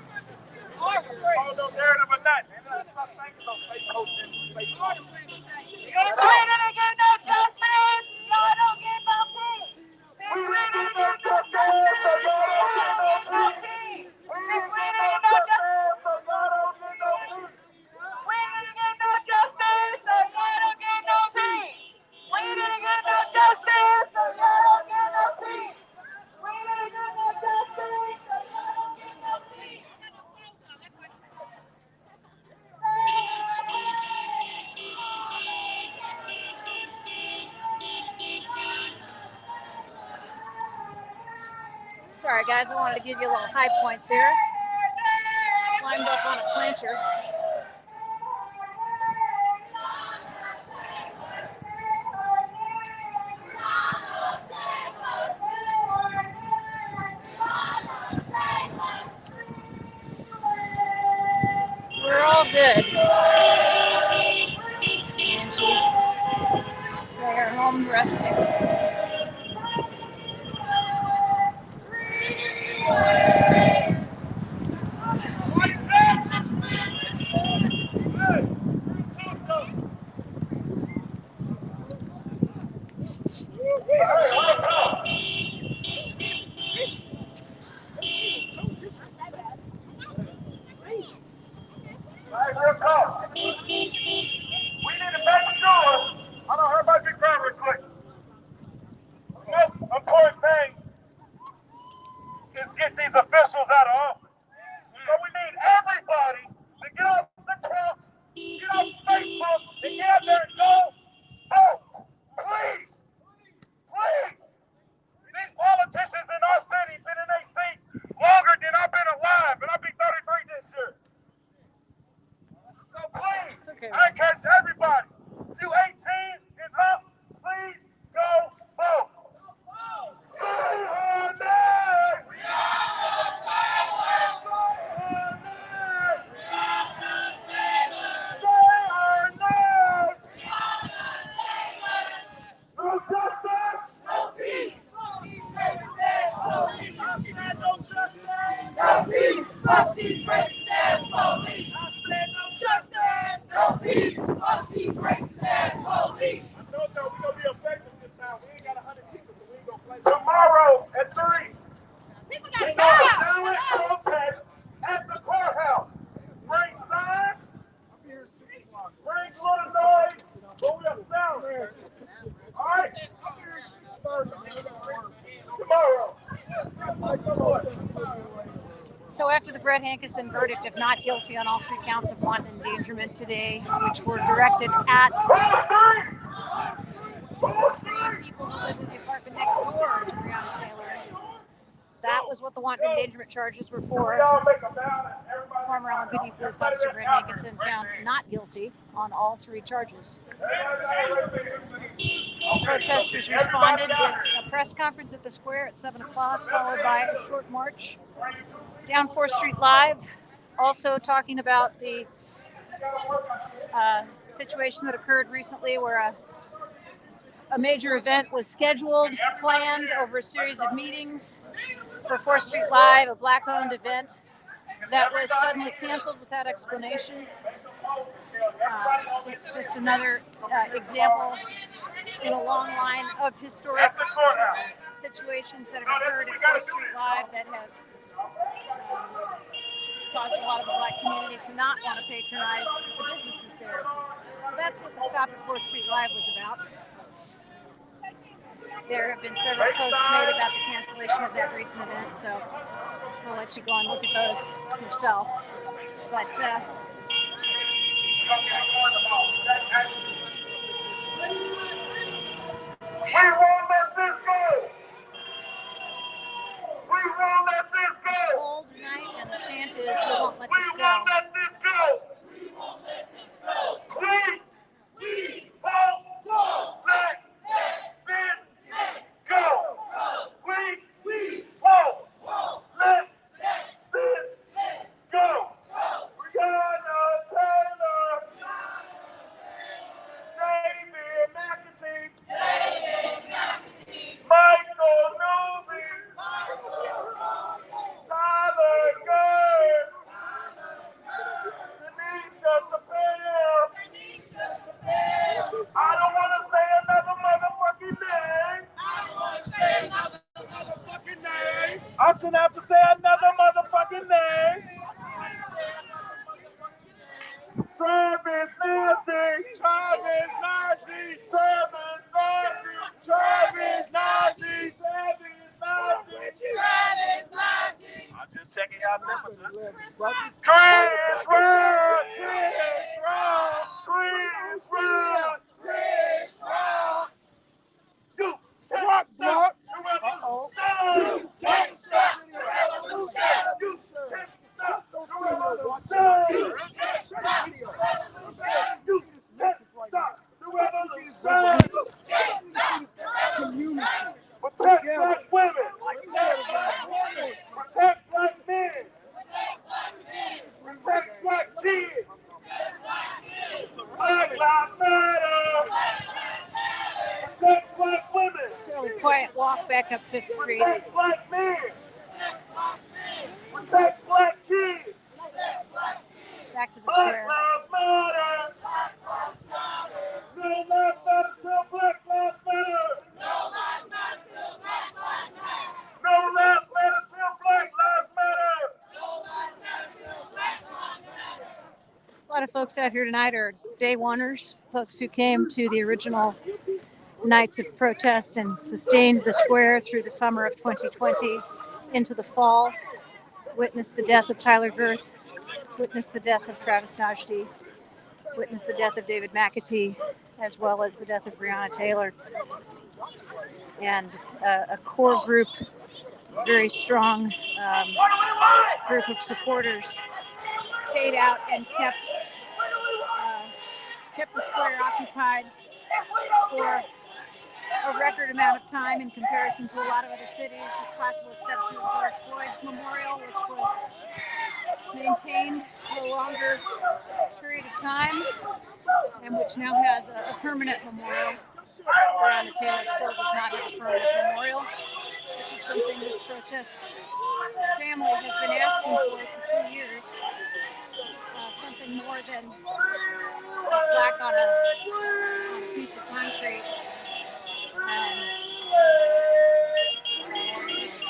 Hold no narrative or nothing. Ain't no such thing as no state protest. State protest. We didn't get no justice, y'all don't get no peace. We didn't get no justice, so y'all don't get no peace. We didn't get no justice, so y'all don't get no peace. We didn't get no justice, so y'all don't get no peace. We didn't get no justice, so y'all don't get no peace. We didn't get no justice, so y'all don't get no peace. Sorry, guys, I wanted to give you a little high point there. Climbed up on a plancher. We're all good. Angie, they are home resting. Hey, real talk. We need to make sure. Hold on, everybody be quiet real quick. these officials out of office. So we need everybody to get off the couch, get off Facebook, and get out there and go vote. Please. Please. These politicians in our city been in their seats longer than I've been alive, and I'll be 33 this year. So please, I encourage everybody, you 18 and up, please go vote. Say her name. No justice. No peace. I said no justice. No peace. Fuck these racist ass police. I said no justice. No peace. Fuck these racist ass police. I told y'all we're gonna be effective this time. We ain't got 100 people, so we ain't gonna play. Tomorrow at 3. We're gonna silent protest at the courthouse. Bring signs. Bring little noise, but we are silent. All right? Tomorrow. So after the Brett Hankison verdict of not guilty on all 3 counts of wanton endangerment today, which were directed at 3 people who lived in the apartment next door to Breonna Taylor, that was what the wanton endangerment charges were for. Former LMPD police officer Brett Hankison found not guilty on all 3 charges. Protesters responded with a press conference at the square at 7 o'clock, followed by a short march down 4th Street Live, also talking about the situation that occurred recently where a major event was scheduled, planned over a series of meetings for 4th Street Live, a Black-owned event that was suddenly canceled without explanation. It's just another example in a long line of historic situations that have occurred at 4th Street Live that have caused a lot of the Black community to not want to patronize the businesses there. So that's what the Stop at 4th Street Live was about. There have been several posts made about the cancellation of that recent event, so I'll let you go and look at those yourself. But we won't let this go. We won't let this go. It's cold tonight, and the chant is, we won't let this go. We won't let this go. We won't let this go. We won't let this go. We won't let this go. Breonna Taylor. David McAtee. Michael Newby. Tyler Gerd. Tanisha Chappelle. I don't want to say another motherfucking name. I shouldn't have to say another motherfucking name. Travis Nasty. Travis Nasty. Travis Nasty. Travis Nasty. Travis Nasty. Travis Nasty. I'm just checking y'all temperature. Chris Rock. Chris Rock. Chris Rock. Chris Rock. You can't stop the revolution. You can't stop the revolution. You can't stop the revolution. You can't stop the revolution. You can't stop the revolution. Protect Black women. Protect Black men. Protect Black kids. Black Lives Matter. Protect Black women. fairly quiet walk back up 5th Street. Protect Black men. Protect Black kids. Back to the square. Black Lives Matter. No lives matter till Black Lives Matter. No lives matter till Black Lives Matter. No lives matter till Black Lives Matter. No lives matter till Black Lives Matter. A lot of folks out here tonight are day oneers, folks who came to the original nights of protest and sustained the square through the summer of 2020 into the fall. witnessed the death of Tyler Girth, witnessed the death of Travis Najdy, witnessed the death of David McAtee, as well as the death of Breonna Taylor. And a core group, very strong group of supporters stayed out and kept the square occupied for a record amount of time in comparison to a lot of other cities, with possible exception of George Floyd's memorial, which was maintained for a longer period of time and which now has a permanent memorial. Breonna Taylor still does not have a permanent memorial, which is something this protest family has been asking for 2 years. Something more than a plaque on a piece of concrete.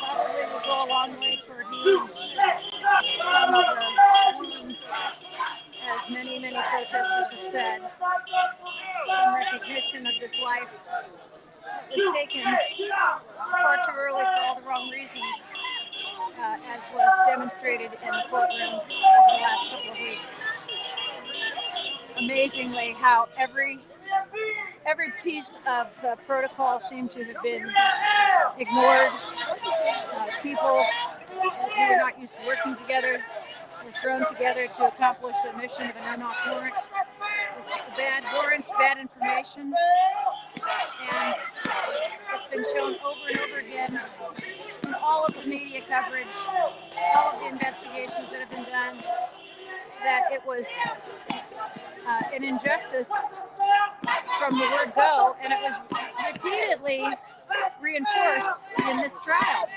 Probably will go a long way toward healing some of the wounds, as many protesters have said. Some recognition of this life that was taken far too early for all the wrong reasons, as was demonstrated in the courtroom over the last couple of weeks. Amazingly, how every piece of protocol seemed to have been ignored. People who were not used to working together were thrown together to accomplish a mission of an no-knock warrant. Bad warrants, bad information, and it's been shown over and over again in all of the media coverage, all of the investigations that have been done, that it was an injustice from the word go, and it was repeatedly reinforced in this trial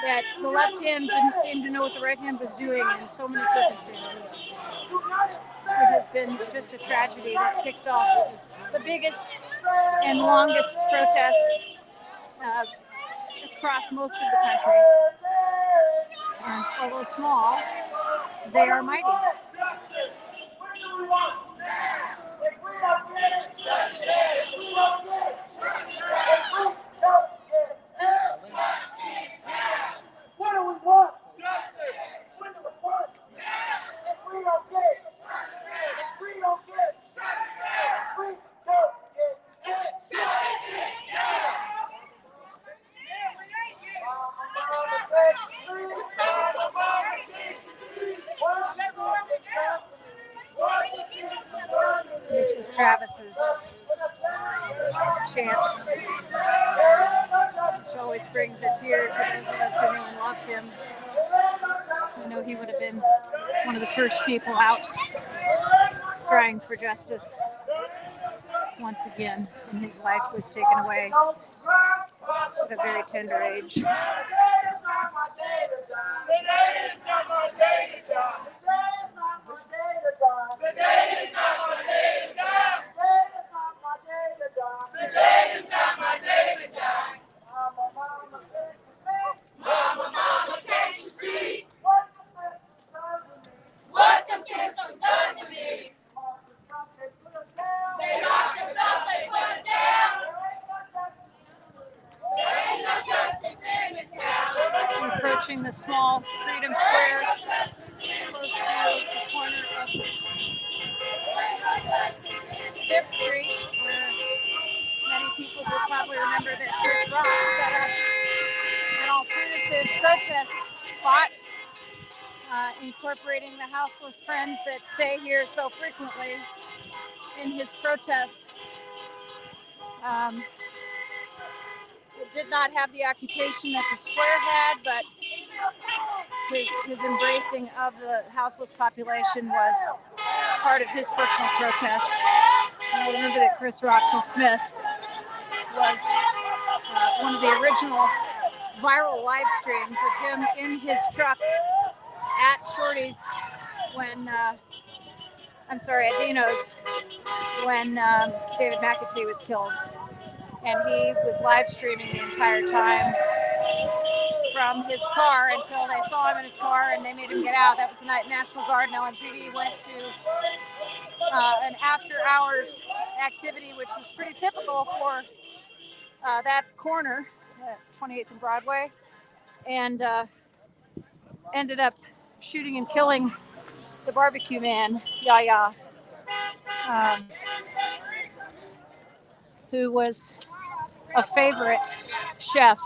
that the left hand didn't seem to know what the right hand was doing in so many circumstances. It has been just a tragedy that kicked off the biggest and longest protests across most of the country. And although small, they are mighty. What do we want? Justice. What do we want? If we don't get it, if we don't get it, if we don't get it, This was Travis's chant, which always brings a tear to those of us who knew and loved him. I know he would have been one of the first people out crying for justice once again, and his life was taken away at a very tender age. Today is not my day to die. Today is not my day to die. Today is not my day to die. Mama, can't you see what the system's done to me? They locked us up, they put us down. There ain't no justice in this town. Approaching the small Freedom Square, close to the corner of 5th Street, where many people will probably remember that Chris Rock set up an alternative protest spot, incorporating the houseless friends that stay here so frequently in his protest. It did not have the occupation that the square had, but his embracing of the houseless population was part of his personal protest. And I remember that Chris Smith was one of the original viral live streams of him in his truck at Shorty's when, at Dino's when David McAtee was killed. And he was live streaming the entire time from his car until they saw him in his car and they made him get out. That was the night National Guard and LMPD went to an after-hours activity, which was pretty typical for that corner, 28th and Broadway. And ended up shooting and killing the barbecue man, Yaya, who was a favorite chef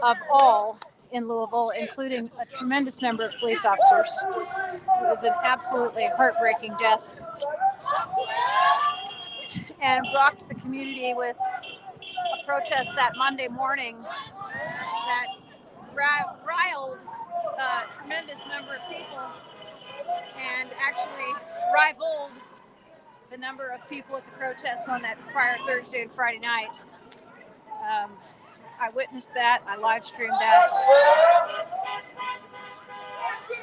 of all in Louisville, including a tremendous number of police officers. It was an absolutely heartbreaking death and rocked the community with a protest that Monday morning that riled a tremendous number of people and actually rivaled the number of people at the protests on that prior Thursday and Friday night. I witnessed that. I live streamed that.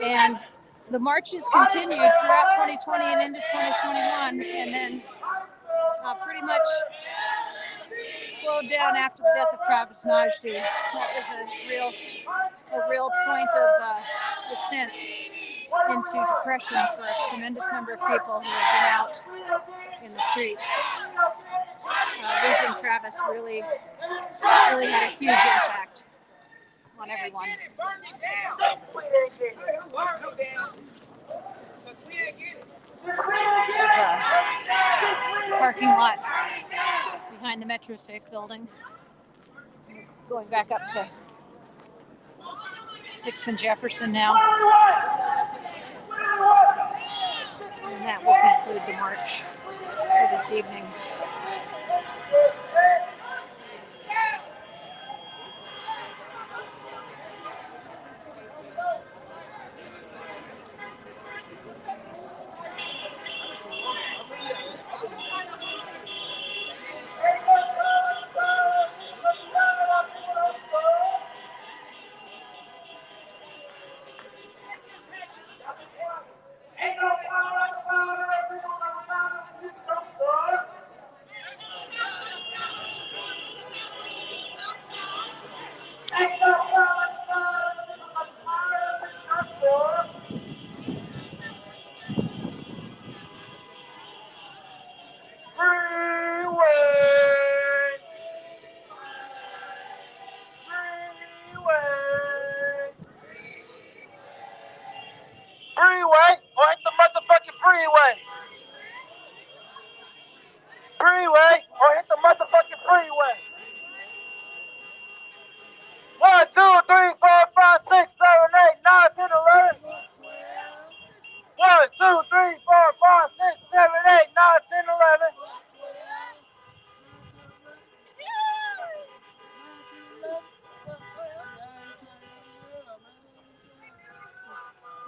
And the marches continued throughout 2020 and into 2021, and then pretty much slowed down after the death of Travis Najdi. That was a real point of descent into depression for a tremendous number of people who have been out in the streets. Losing Travis really had a huge impact on everyone. This is a parking lot behind the Metro Safe building. Going back up to 6th and Jefferson now. And that will conclude the march for this evening.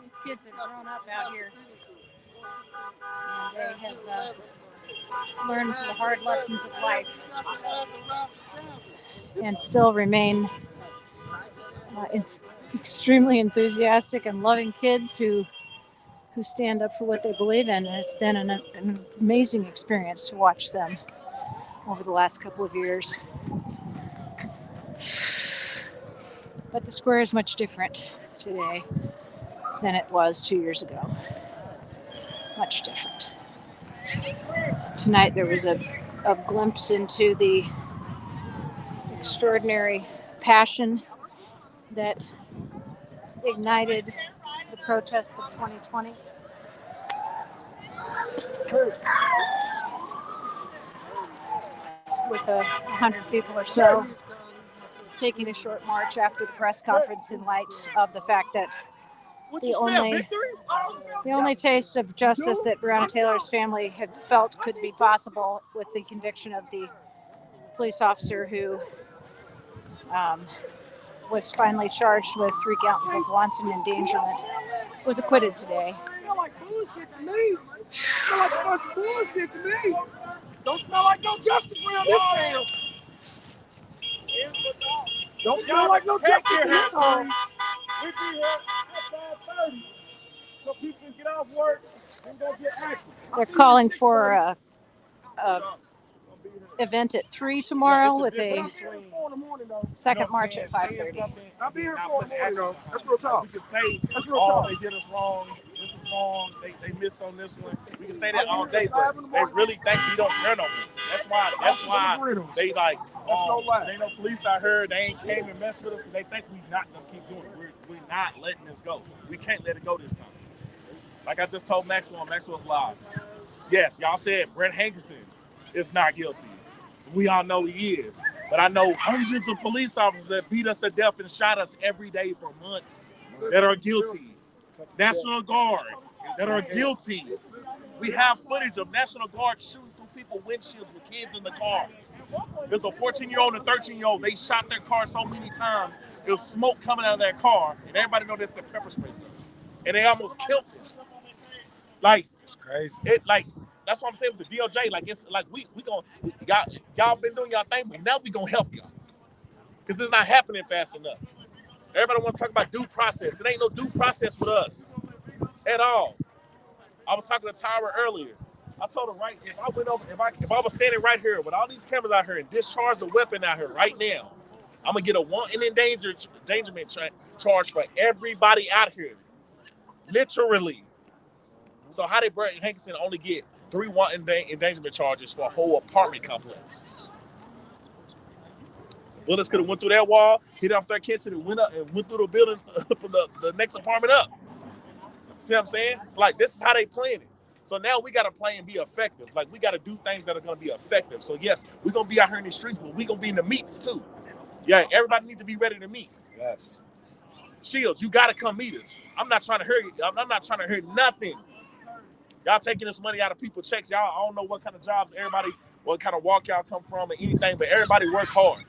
These kids have grown up out here. And they have learned the hard lessons of life and still remain extremely enthusiastic and loving kids who stand up for what they believe in. And it's been an amazing experience to watch them over the last couple of years. But the square is much different today than it was 2 years ago. Much different. Tonight there was a glimpse into the extraordinary passion that ignited the protests of 2020. With 100 people or so taking a short march after the press conference in light of the fact that the only taste of justice that Breonna Taylor's family had felt could be possible with the conviction of the police officer who was finally charged with 3 counts of wanton endangerment was acquitted today. Smell like bullshit to me. Smell like fucking bullshit to me. Don't smell like no justice around this town. Don't smell like no justice in this town. We be here at 5:30, so people can get off work and go get active. They're calling for a event at 3 tomorrow with a second march at 5:30. I'll be here for the morning, though. That's real talk. We can say, That's real talk. they did us wrong. This was wrong. They missed on this one. We can say that all day, but they really think we don't care no more. That's why they like no lie. There ain't no police out here. They ain't came and messed with us because they think we not gonna keep doing it. We're not letting this go. We can't let it go this time. Like I just told Maxwell on Maxwell's Live. Yes, y'all said Brett Hankison is not guilty. We all know he is. But I know hundreds of police officers that beat us to death and shot us every day for months that are guilty. National Guard that are guilty. We have footage of National Guard shooting through people's windshields with kids in the car. There's a 14-year-old and a 13-year-old. They shot their car so many times. There was smoke coming out of their car, and everybody knows that's the pepper spray stuff. And they almost killed them. Like, It's crazy. That's what I'm saying with the DOJ. Like, it's like we gonna y'all been doing y'all thing, but now we gonna help y'all because it's not happening fast enough. Everybody want to talk about due process. It ain't no due process with us at all. I was talking to Tyra earlier. I told her right if I went over if I was standing right here with all these cameras out here and discharged a weapon out here right now, I'm gonna get a wanton endangerment charge for everybody out here, literally. So how did Brett Hankison only get 3 wanton endangerment charges for a whole apartment complex? Bullets could have went through that wall, hit off their kitchen, and went up and went through the building from the next apartment up. See what I'm saying? It's like this is how they plan it. So now we got to play and be effective. Like we got to do things that are going to be effective. So yes, we're going to be out here in the streets, but we're going to be in the meets too. Yeah, everybody needs to be ready to meet. Yes. Shields, you got to come meet us. I'm not trying to hurt you. I'm not trying to hurt nothing. Y'all taking this money out of people's checks. Y'all, I don't know what kind of jobs everybody, what kind of walk y'all come from or anything, but everybody work hard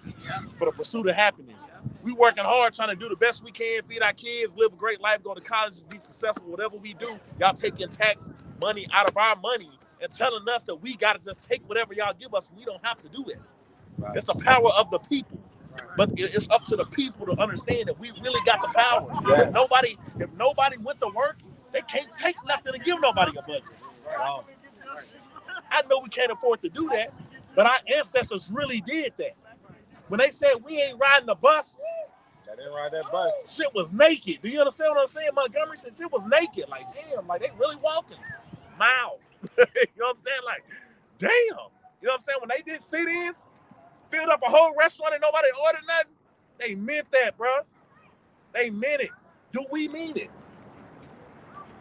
for the pursuit of happiness. We working hard trying to do the best we can, feed our kids, live a great life, go to college, be successful, whatever we do. Y'all taking tax money out of our money and telling us that we got to just take whatever y'all give us. We don't have to do it. Right. It's the power of the people. But it's up to the people to understand that we really got the power. Yes. If nobody went to work, they can't take nothing and give nobody a budget. Wow. I know we can't afford to do that, but our ancestors really did that. When they said we ain't riding the bus, They didn't ride that bus. shit was naked. Do you understand what I'm saying? Montgomery said shit was naked. Like, damn, like they really walking miles. You know what I'm saying? Like, damn. You know what I'm saying? When they did sit-ins, filled up a whole restaurant and nobody ordered nothing, they meant that, bro. They meant it. Do we mean it?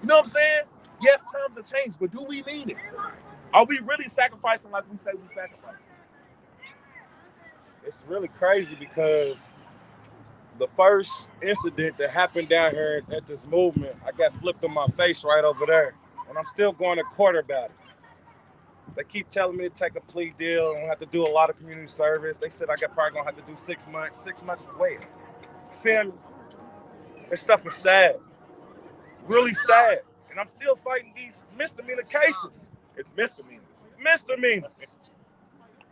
You know what I'm saying? Yes, times have changed, but do we mean it? Are we really sacrificing like we say we sacrifice? It's really crazy because the first incident that happened down here at this movement, I got flipped on my face right over there, and I'm still going to court about it. They keep telling me to take a plea deal. I'm gonna have to do a lot of community service. They said I probably gonna have to do 6 months. 6 months of wait. Feel me? This stuff is sad. Really sad. And I'm still fighting these misdemeanor cases. It's misdemeanors. Misdemeanors.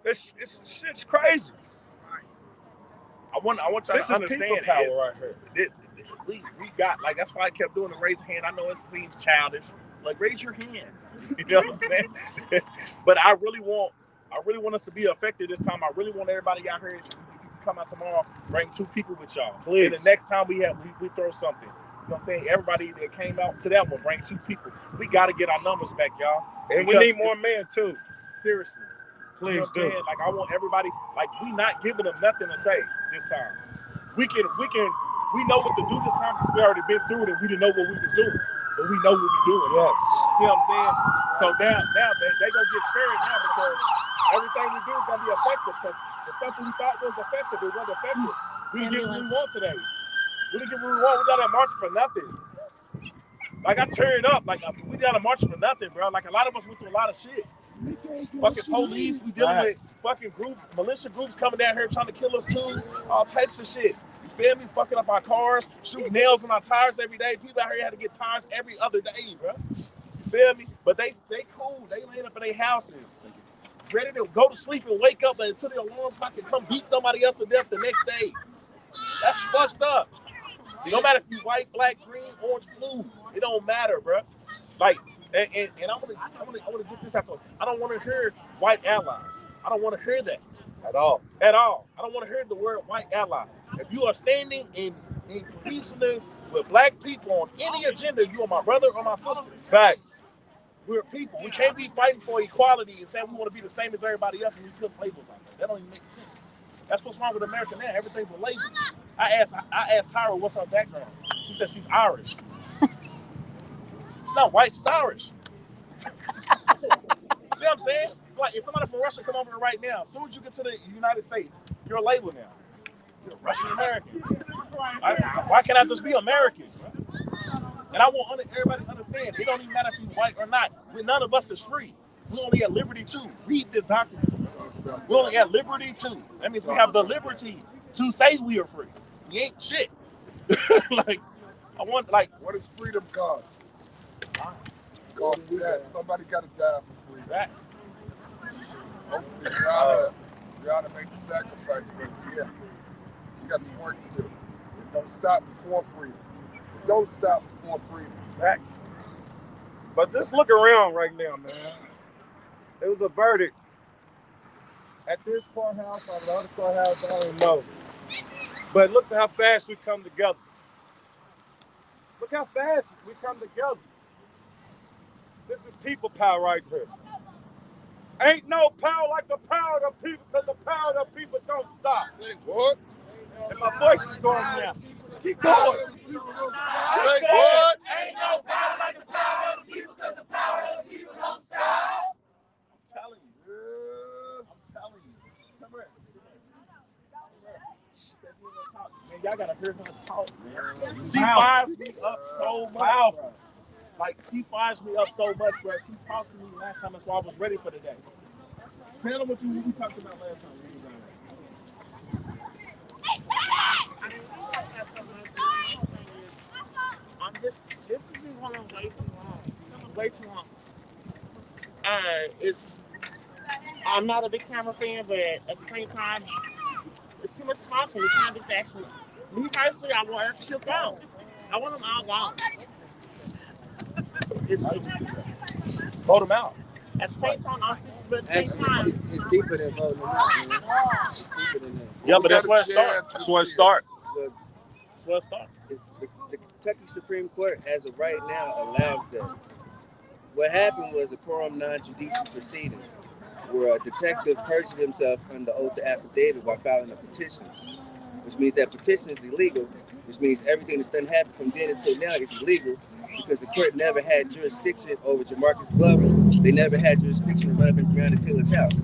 It's crazy. I want y'all This to is understand people power right here. We got, like, that's why I kept doing the raise a hand. I know it seems childish. Like, raise your hand. You know what I'm saying? But I really want us to be effective this time. I really want everybody out here, if you come out tomorrow, bring 2 people with y'all. Please. And the next time we throw something. You know what I'm saying? Everybody that came out to that one, bring 2 people. We got to get our numbers back, y'all. And we need more men, too. Seriously. Please you know what I'm saying? Like, I want everybody, like, we not giving them nothing to say this time. We know what to do this time because we already been through it and we didn't know what we was doing. But we know what we're doing. Yes. See what I'm saying? So now they going to get scared now because everything we do is going to be effective because the stuff we thought was effective, it wasn't effective. We didn't get what we want today. We didn't get what we want. We got to march for nothing. Like, I turned up. Like, we got to march for nothing, bro. Like, a lot of us went through a lot of shit. Fucking police, we dealing with fucking groups, militia groups coming down here trying to kill us too. All types of shit. You feel me? Fucking up our cars, shooting nails in our tires every day. People out here had to get tires every other day, bro. You feel me? But they cool. They laying up in their houses, ready to go to sleep and wake up until the alarm clock and come beat somebody else to death the next day. That's fucked up. It don't matter if you white, black, green, orange, blue. It don't matter, bro. Like, and I want to get this out. I don't want to hear white allies. I don't want to hear that At all. at all. I don't want to hear the word white allies. If you are standing in reasoning with black people on any agenda, you are my brother or my sister. Facts. We're people. We can't be fighting for equality and saying we want to be the same as everybody else and we put labels on that. That don't even make sense. That's what's wrong with America now. Everything's a label. I asked Tyra what's her background. She said she's Irish. She's not white, she's Irish. See what I'm saying? It's like if somebody from Russia come over here right now, as soon as you get to the United States, you're a label now. You're Russian American. Why can't I just be American? And I want everybody to understand, it don't even matter if you're white or not. None of us is free. We only at liberty to read this document. We only at liberty to. That means we have the liberty to say we are free. We ain't shit. Like, I want, like, what does freedom cost? Cost that. Somebody got to die for freedom. That. Hopefully, you ought to make the sacrifice, but yeah, you got some work to do. And don't stop before freedom. Don't stop before freedom. Facts. But just look around right now, man. There was a verdict at this courthouse or the other courthouse, I don't know. But look at how fast we come together. Look how fast we come together. This is people power right here. Ain't no power like the power of the people, because the power of the people don't stop. Say what? And my voice is going now. Keep going. Say what? Ain't no power like the power of the people, because the power of the people don't stop. I'm telling you. I'm telling you. Come here. Man, y'all gotta hear her talk, man. She fires me up so much. Bro. Like, she fires me up so much, bro. She talked to me last time, that's why I was ready for the day. Tell them what we talked about last time. This has been going on way too long. Way too long. I'm not a big camera fan, but at the same time, it's too much talking. It's not just actually. Me personally, I want every shit gone. I want them all gone. Vote them out. At the same time, but at the same time, It's deeper than voting them out, man. It's deeper than that. Yeah, but that's where it starts. That's where it starts. Look, That's where it starts. the Kentucky Supreme Court, as of right now, allows that. What happened was a quorum non-judicial proceeding where a detective perjured himself under oath of affidavit while filing a petition, which means that petition is illegal, which means everything that's done happened from then until now is illegal because the court never had jurisdiction over Jamarcus Glover. They never had jurisdiction to run up in Breonna Taylor's house.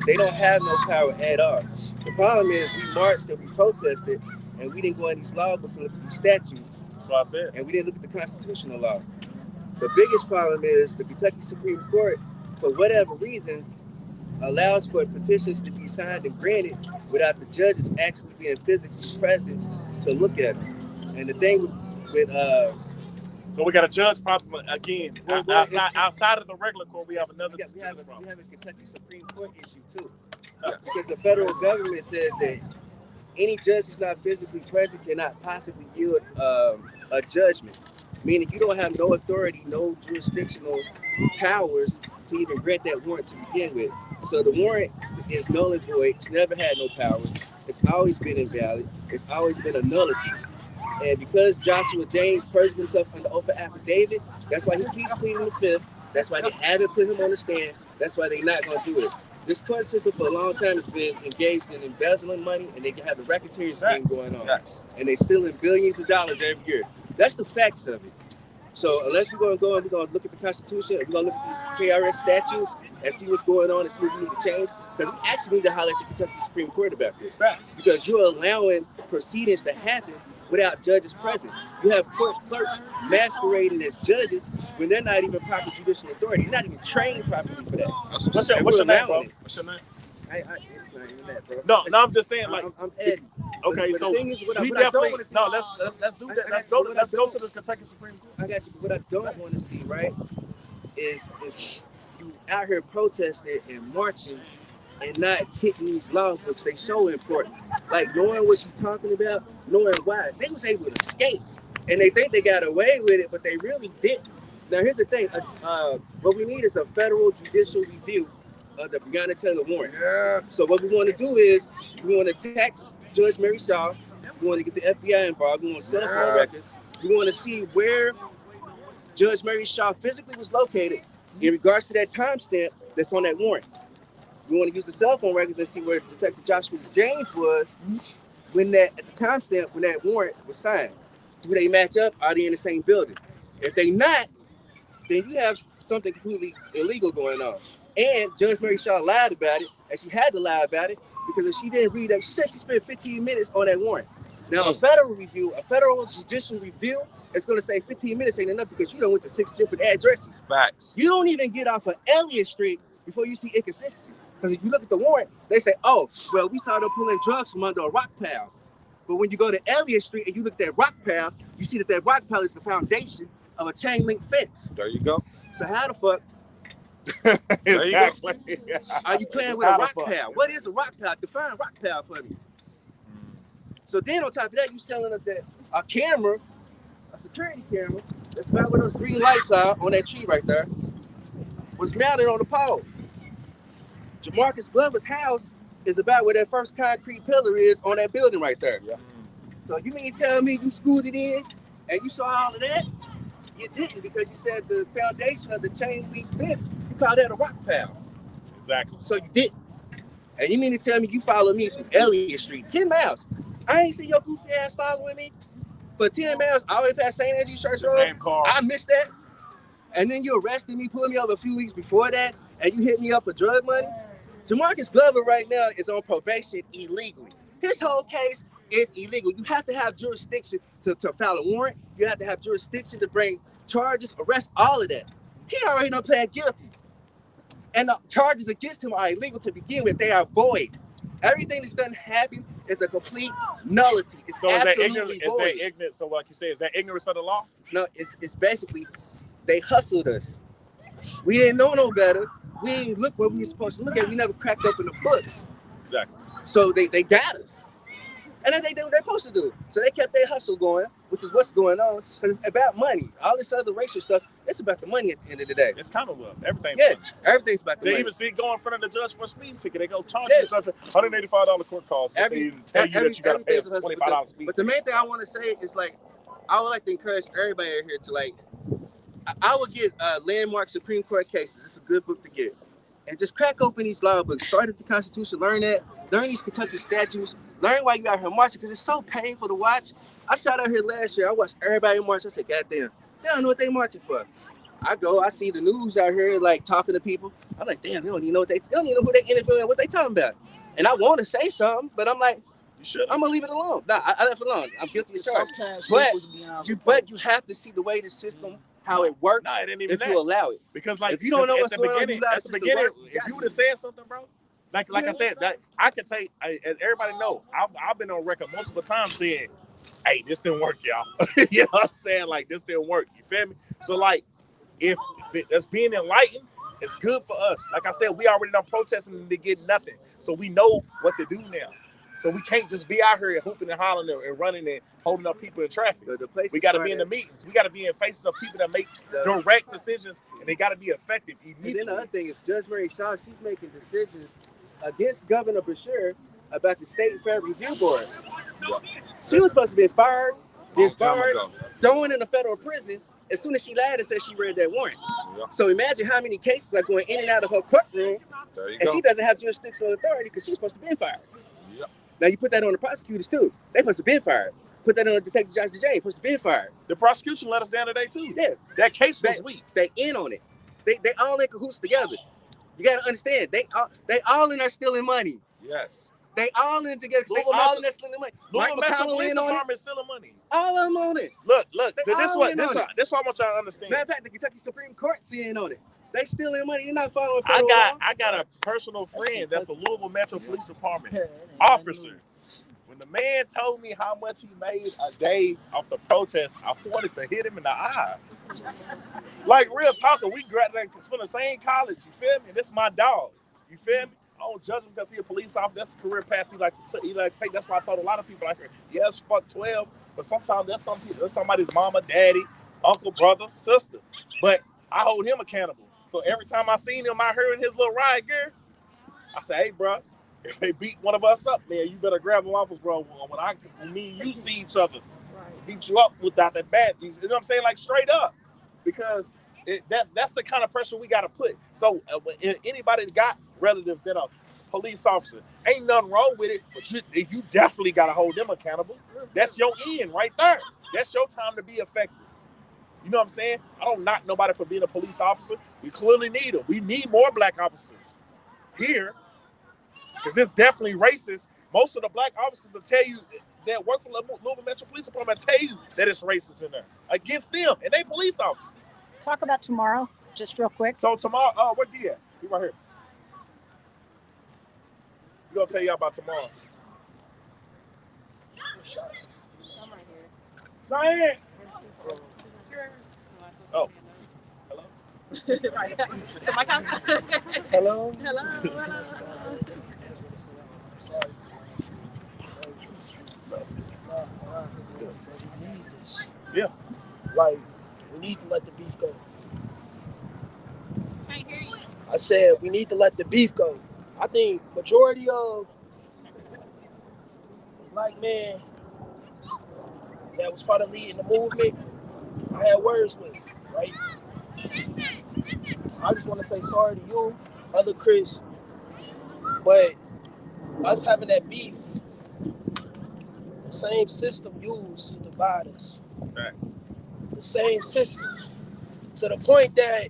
They don't have no power at all. The problem is we marched and we protested and we didn't go in these law books and look at these statutes. That's what I said. And we didn't look at the constitutional law. The biggest problem is the Kentucky Supreme Court, for whatever reason, allows for petitions to be signed and granted without the judges actually being physically present to look at them. And the thing with so we got a judge problem again. Outside of the regular court, we have another we have a Kentucky Supreme Court issue too. Because the federal government says that any judge who's not physically present cannot possibly yield a judgment. Meaning you don't have no authority, no jurisdictional powers to even grant that warrant to begin with. So the warrant is null and void. It's never had no powers. It's always been invalid. It's always been a nullity. And because Joshua James perjured himself under oath of affidavit, that's why he keeps pleading the fifth. That's why they haven't put him on the stand. That's why they're not going to do it. This court system for a long time has been engaged in embezzling money, and they have the racketeering scheme going on. Yes. And they're stealing billions of dollars every year. That's the facts of it. So unless we're going to go and we're going to look at the Constitution, we're going to look at these KRS statutes and see what's going on and see what we need to change, because we actually need to holler at the Kentucky Supreme Court about this. Facts. Because you're allowing proceedings to happen without judges present. You have court clerks masquerading as judges when they're not even proper judicial authority. They're not even trained properly for that. What's your name, bro? What's your name? It's not even that, bro. No, I'm just saying, like, I'm Eddie. Okay, But so the thing is, we definitely let's do that. Let's go to the Kentucky Supreme Court. I got you. But what I don't want to see, right, is you out here protesting and marching and not hitting these law books. They so important. Like knowing what you're talking about, knowing why. They was able to escape, and they think they got away with it, but they really didn't. Now here's the thing. What we need is a federal judicial review of the Breonna Taylor warrant. Yeah. So what we want to do is we want to tax Judge Mary Shaw. We want to get the FBI involved. We want cell phone records. We want to see where Judge Mary Shaw physically was located in regards to that timestamp that's on that warrant. we want to use the cell phone records and see where Detective Joshua James was when that at the timestamp when that warrant was signed. Do they match up? Are they in the same building? If they not, then you have something completely illegal going on. And Judge Mary Shaw lied about it, and she had to lie about it because if she didn't read that, she said she spent 15 minutes on that warrant. Now, a federal judicial review, is going to say 15 minutes ain't enough because you done went to 6 different addresses. Facts. You don't even get off of Elliott Street before you see inconsistencies. Because if you look at the warrant, they say, oh, well, we saw them pulling drugs from under a rock pile. But when you go to Elliott Street and you look at that rock pile, you see that rock pile is the foundation of a chain link fence. There you go. So how the fuck Exactly. are you playing with a rock pile? What is a rock pile? Define rock pile for me. So then on top of that, you telling us that a camera, a security camera, that's about where those green lights are on that tree right there, was mounted on the pole. Jamarcus Glover's house is about where that first concrete pillar is on that building right there. Yeah. So you mean tell me you scooted in and you saw all of that? You didn't, because you said the foundation of the chain link fence, you call that a rock pile. Exactly. So you didn't. And you mean to tell me you followed me from Elliott Street 10 miles? I ain't see your goofy ass following me for 10 miles all the way past St. Andrews Church Road. Same car. I missed that. And then you arrested me, put me over a few weeks before that, and you hit me up for drug money. Jamarcus Glover right now is on probation illegally. His whole case is illegal. You have to have jurisdiction to file a warrant. You have to have jurisdiction to bring charges, arrest, all of that. He already done pled guilty. And the charges against him are illegal to begin with. They are void. Everything that's done happen is a complete nullity. It's so absolutely is void. that ignorant? So like you say, is that ignorance of the law? No, it's basically they hustled us. We didn't know no better. We didn't look what we were supposed to look at. We never cracked open the books. Exactly. So they got us. And then they did what they're supposed to do. So they kept their hustle going, which is what's going on, because it's about money. All this other racial stuff, it's about the money at the end of the day. It's kind of everything's money. Everything's about the they money. Even see go in front of the judge for a speeding ticket. They go charge you $185 court costs. They even tell you that you got to pay us $25 speeding. But the main thing I want to say is, like, I would like to encourage everybody here to, like, I would get landmark Supreme Court cases. It's a good book to get. And just crack open these law books. Start at the Constitution, learn that. Learn these Kentucky statutes. Learn why you out here marching, because it's so painful to watch. I sat out here last year. I watched everybody march. I said, God damn, they don't know what they marching for. I see the news out here, like, talking to people. I'm like, damn, they don't even know they don't even know who they interviewing and what they talking about. And I want to say something, but I'm like, I'm gonna leave it alone. Nah, I left it alone. I'm guilty as charged. But you have to see the way the system, how it works, if you allow it. Because, like, if you don't know what's going on, at the beginning, if you would have said something, bro, like I said, that I could take, as everybody know, I've been on record multiple times saying, hey, this didn't work, y'all. You know what I'm saying? Like, this didn't work. You feel me? So, like, if that's being enlightened, it's good for us. Like I said, we already done protesting and they get nothing. So we know what to do now. So we can't just be out here hooping and hollering and running and holding up people in traffic. We got to be in the meetings. We got to be in faces of people that make direct decisions, and they got to be effective immediately. And then the other thing is Judge Mary Shaw, she's making decisions against Governor Beshear about the State Fair Review Board. She was supposed to be fired, disbarred, thrown in a federal prison as soon as she lied and said she read that warrant. So imagine how many cases are going in and out of her courtroom, and she doesn't have jurisdictional authority because she's supposed to be fired. Now you put that on the prosecutors too. They supposed to be fired. Put that on the Detective Josh DeJay. Supposed to be fired. The prosecution let us down today too. Yeah, that case was weak. They in on it. They all in cahoots together. You gotta understand. They all in there stealing money. Yes. They all in together. They all in there stealing money. Louisville Metro Police Department stealing money. All of them on it. Look. This is what I want y'all to understand. Matter of fact, the Kentucky Supreme Court's in on it. They stealing money. They're not following federal law. I got a personal friend that's a Louisville Metro Police Department officer. When the man told me how much he made a day off the protest, I wanted to hit him in the eye. Like, real talking, we graduated from the same college, you feel me? And this is my dog, you feel me? I don't judge him because he's a police officer. That's a career path he like to take. That's why I told a lot of people out here, yes, fuck 12, but sometimes that's somebody's mama, daddy, uncle, brother, sister. But I hold him accountable. So every time I seen him out here in his little riot gear, I say, hey, bro, if they beat one of us up, man, you better grab them off us, bro. When me and you see each other, beat you up without that bad. You know what I'm saying? Like, straight up. Because that's the kind of pressure we got to put. So anybody that got relatives that are police officer. Ain't nothing wrong with it, but you definitely got to hold them accountable. That's your end right there. That's your time to be effective. You know what I'm saying? I don't knock nobody for being a police officer. We clearly need them. We need more black officers here because it's definitely racist. Most of the black officers will tell you that work for Louisville Metro Police Department tell you that it's racist in there against them, and they police officers. Talk about tomorrow, just real quick. So tomorrow, where D at? He right here. We're going to tell y'all about tomorrow. I'm right here. Giant! Oh. Hello? Hello? We need this. Yeah. Like, we need to let the beef go. Can't hear you. I said we need to let the beef go. I think majority of black men that was part of leading the movement, I had words with, right? I just want to say sorry to you, other Chris, but us having that beef, the same system used to divide us. Right. The same system. To the point that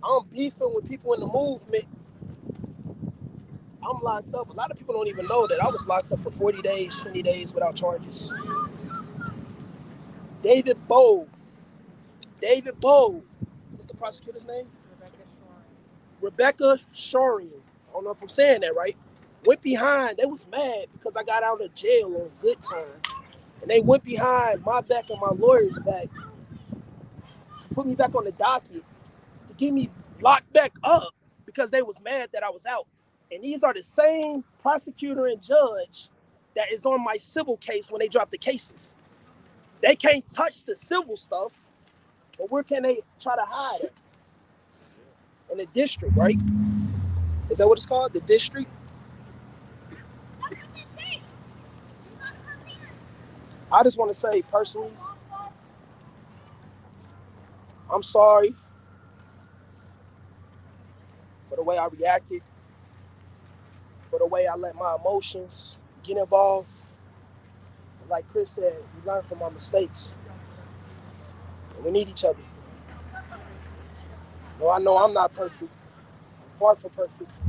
I'm beefing with people in the movement. I'm locked up. A lot of people don't even know that I was locked up for 40 days, 20 days without charges. David Bowe. What's the prosecutor's name? Rebecca Shorian. I don't know if I'm saying that right. Went behind. They was mad because I got out of jail on good time. And they went behind my back and my lawyer's back to put me back on the docket to get me locked back up because they was mad that I was out. And these are the same prosecutor and judge that is on my civil case when they drop the cases. They can't touch the civil stuff, but where can they try to hide it? In the district, right? Is that what it's called? The district? I just want to say personally, I'm sorry for the way I reacted, for the way I let my emotions get involved. Like Chris said, we learn from our mistakes. And we need each other. Though I know I'm not perfect, I'm far from perfect.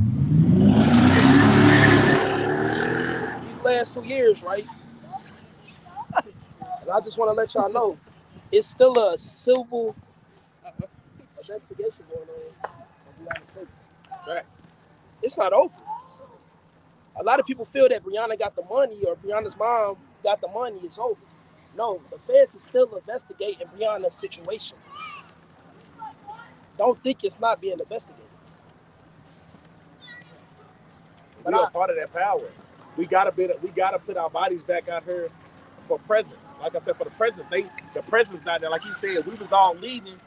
These last 2 years, right? And I just want to let y'all know, it's still a civil investigation going on in the United States. Right. It's not over. A lot of people feel that Breonna got the money or Breonna's mom got the money, it's over. No, the feds is still investigating Breonna's situation. Don't think it's not being investigated. We are part of that power. We gotta put our bodies back out here for presence. Like I said, for the presence. The presence not there. Like you said, we was all leading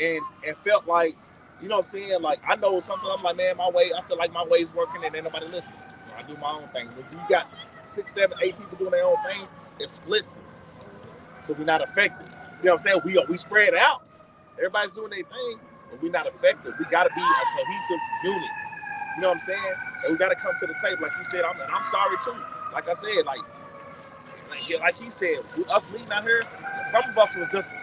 and felt like, you know what I'm saying? Like I know sometimes I'm like, man, I feel like my way's working and ain't nobody listening. So I do my own thing. But we got 6, 7, 8 people doing their own thing, it splits us. So we're not effective. See what I'm saying? We spread out. Everybody's doing their thing, but we're not effective. We gotta be a cohesive unit. You know what I'm saying? And we got to come to the table. Like you said, I'm sorry too. Like I said, like he said, us leading out here, some of us was just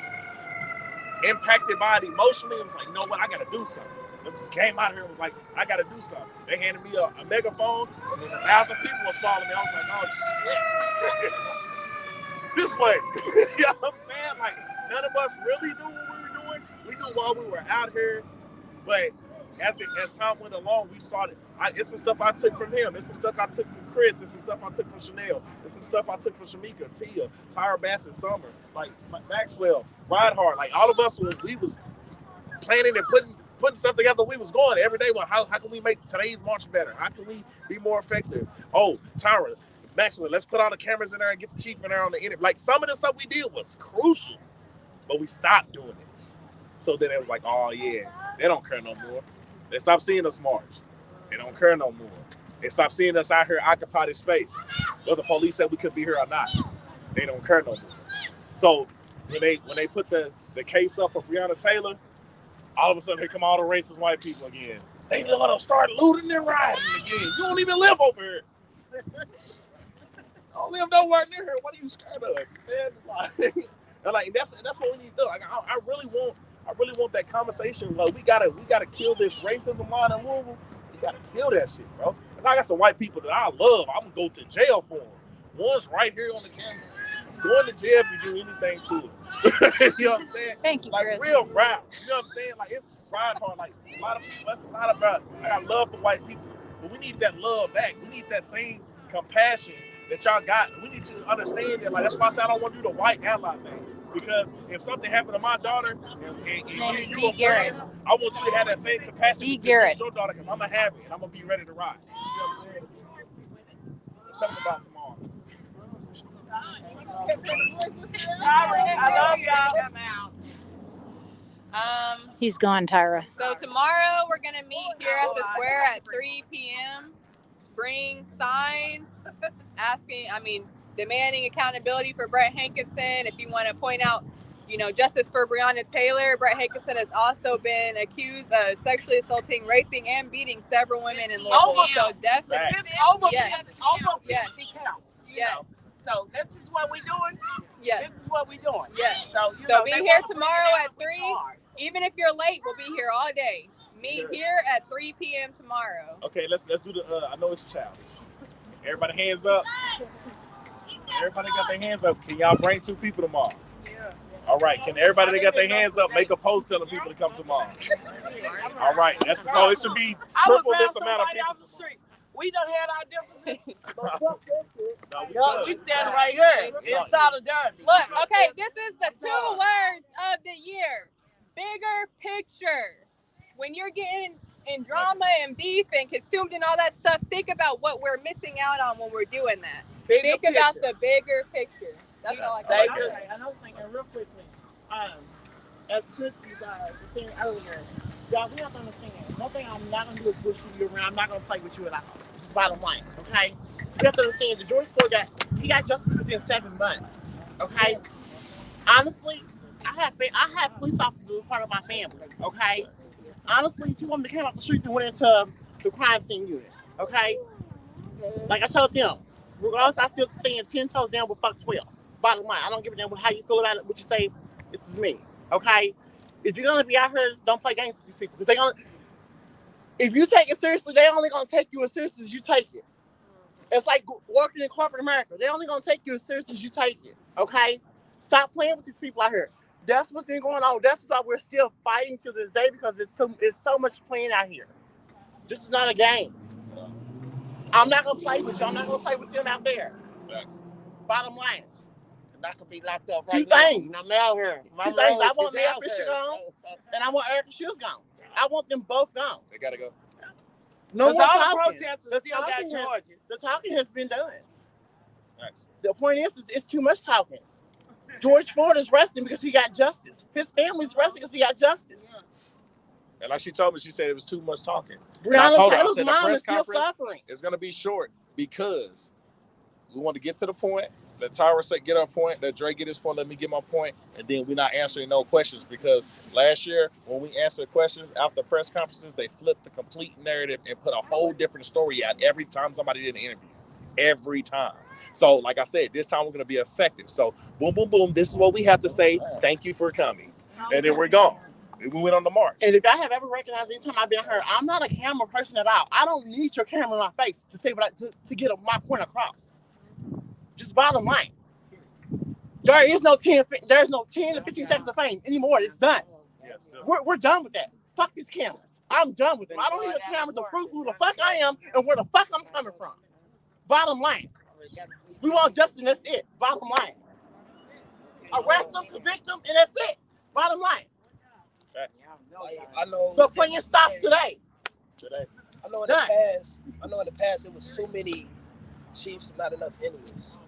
impacted by it emotionally. It was like, you know what? I got to do something. It just came out here and was like, I got to do something. They handed me a megaphone, and then 1,000 people was following me. I was like, oh, shit. This way. You know what I'm saying? Like, none of us really knew what we were doing. We knew while we were out here, but as time went along, we started. It's some stuff I took from him. It's some stuff I took from Chris. It's some stuff I took from Chanel. It's some stuff I took from Shamika, Tia, Tyra Bassett, Summer, like Maxwell, Reinhardt. Like all of us, we was planning and putting stuff together. We was going every day. Well, how can we make today's march better? How can we be more effective? Oh, Tyra, Maxwell, let's put all the cameras in there and get the chief in there on the internet. Like some of the stuff we did was crucial, but we stopped doing it. So then it was like, oh yeah, they don't care no more. They stopped seeing us march. They don't care no more. They stopped seeing us out here occupy this space. Whether the police said we could be here or not, they don't care no more. So when they put the case up for Breonna Taylor, all of a sudden here come all the racist white people again. They let them start looting and rioting again. You don't even live over here. I don't live nowhere near here. What are you scared of, man? Like that's what we need to do. Like I really want that conversation. Like we gotta kill this racism line in Louisville. We gotta kill that shit, bro. And I got some white people that I love. I'm gonna go to jail for them. One's right here on the camera. Going to jail if you do anything to it. You know what I'm saying? Thank you, like Chris. Real rap. You know what I'm saying? Like it's pride part. Like a lot of people. That's a lot about. I got love for white people, but we need that love back. We need that same compassion that y'all got. We need to understand that. Like that's why I said I don't want to do the white ally thing. Because if something happened to my daughter and His name you is and D. you are Garrett. friends, I want you to have that same compassion D. to Garrett. your daughter because I'm gonna have it and I'm gonna be ready to ride. You see what I'm saying? Something about tomorrow. I love y'all. He's gone, Tyra. So tomorrow we're gonna meet here at the square at 3 p.m. Bring signs, demanding accountability for Brett Hankison. If you want to point out, justice for Breonna Taylor. Brett Hankison has also been accused of sexually assaulting, raping, and beating several women in Louisville. So definitely, yes. So this is what we're doing. Yes. This is what we're doing. Yes. So be here tomorrow at 3. Even if you're late, we'll be here all day. Meet here at 3 p.m. tomorrow. Okay, let's do the. I know it's a challenge. Everybody hands up. Everybody got their hands up. Can y'all bring 2 people tomorrow? Yeah. All right. Can everybody that got their hands up make a post telling people to come tomorrow? All right. So it should be triple this amount of people. We done had our differences, but fuck that shit. No, we stand right here in solidarity. Look, okay, this is the 2 words of the year. Bigger picture. When you're getting in drama and beef and consumed and all that stuff, think about what we're missing out on when we're doing that. Think about the bigger picture. That's all I can say. Another thing, and real quickly, as Chris was saying earlier, y'all, we have to understand, one thing I'm not going to do is push you around. I'm not going to play with you at all. It's bottom line, okay? You have to understand, the George Floyd got justice within 7 months, okay? Honestly, I have police officers who are part of my family, okay? Honestly, 2 women that came off the streets and went into the crime scene unit, okay? Like I told them, regardless, I still stand 10 toes down with fuck 12. Bottom line, I don't give a damn how you feel about it, what you say, this is me, okay? If you're gonna be out here, don't play games with these people. Because if you take it seriously, they only gonna take you as serious as you take it. It's like working in corporate America. They only gonna take you as serious as you take it, okay? Stop playing with these people out here. That's what's been going on. That's why we're still fighting to this day because it's so much playing out here. This is not a game. I'm not gonna play with you. I'm not gonna play with them out there. Thanks. Bottom line. I could be locked up right now. 2 things. I'm out here. 2 things. I want Mayor Fisher gone, and I want Erica Shields gone. I want them both gone. They gotta go. No more talking. Protesters still got charges. The talking has been done. Thanks. The point is it's too much talking. George Floyd is resting because he got justice. His family's resting because he got justice. And like she told me, she said it was too much talking. Breonna Taylor's mom is still suffering. It's gonna be short because we want to get to the point. Let Tyra get her point. Let Dre get his point. Let me get my point. And then we're not answering no questions because last year when we answered questions after press conferences, they flipped the complete narrative and put a whole different story out every time somebody did an interview. Every time. So like I said, this time we're going to be effective. So boom, boom, boom. This is what we have to say. Thank you for coming. And then we're gone. We went on the march. And if I have ever recognized any time I've been here, I'm not a camera person at all. I don't need your camera in my face to say to get my point across. Just bottom line. There's no 10 to 15 seconds of fame anymore. It's done. Yes, we're done with that. Fuck these cameras. I'm done with them. I don't need a camera to prove who the fuck I am and where the fuck I'm coming from. Bottom line. We want justice and that's it. Bottom line. Arrest them, convict them, and that's it. Bottom line. I know. The playing stops today. I know in the past it was too many chiefs and not enough enemies.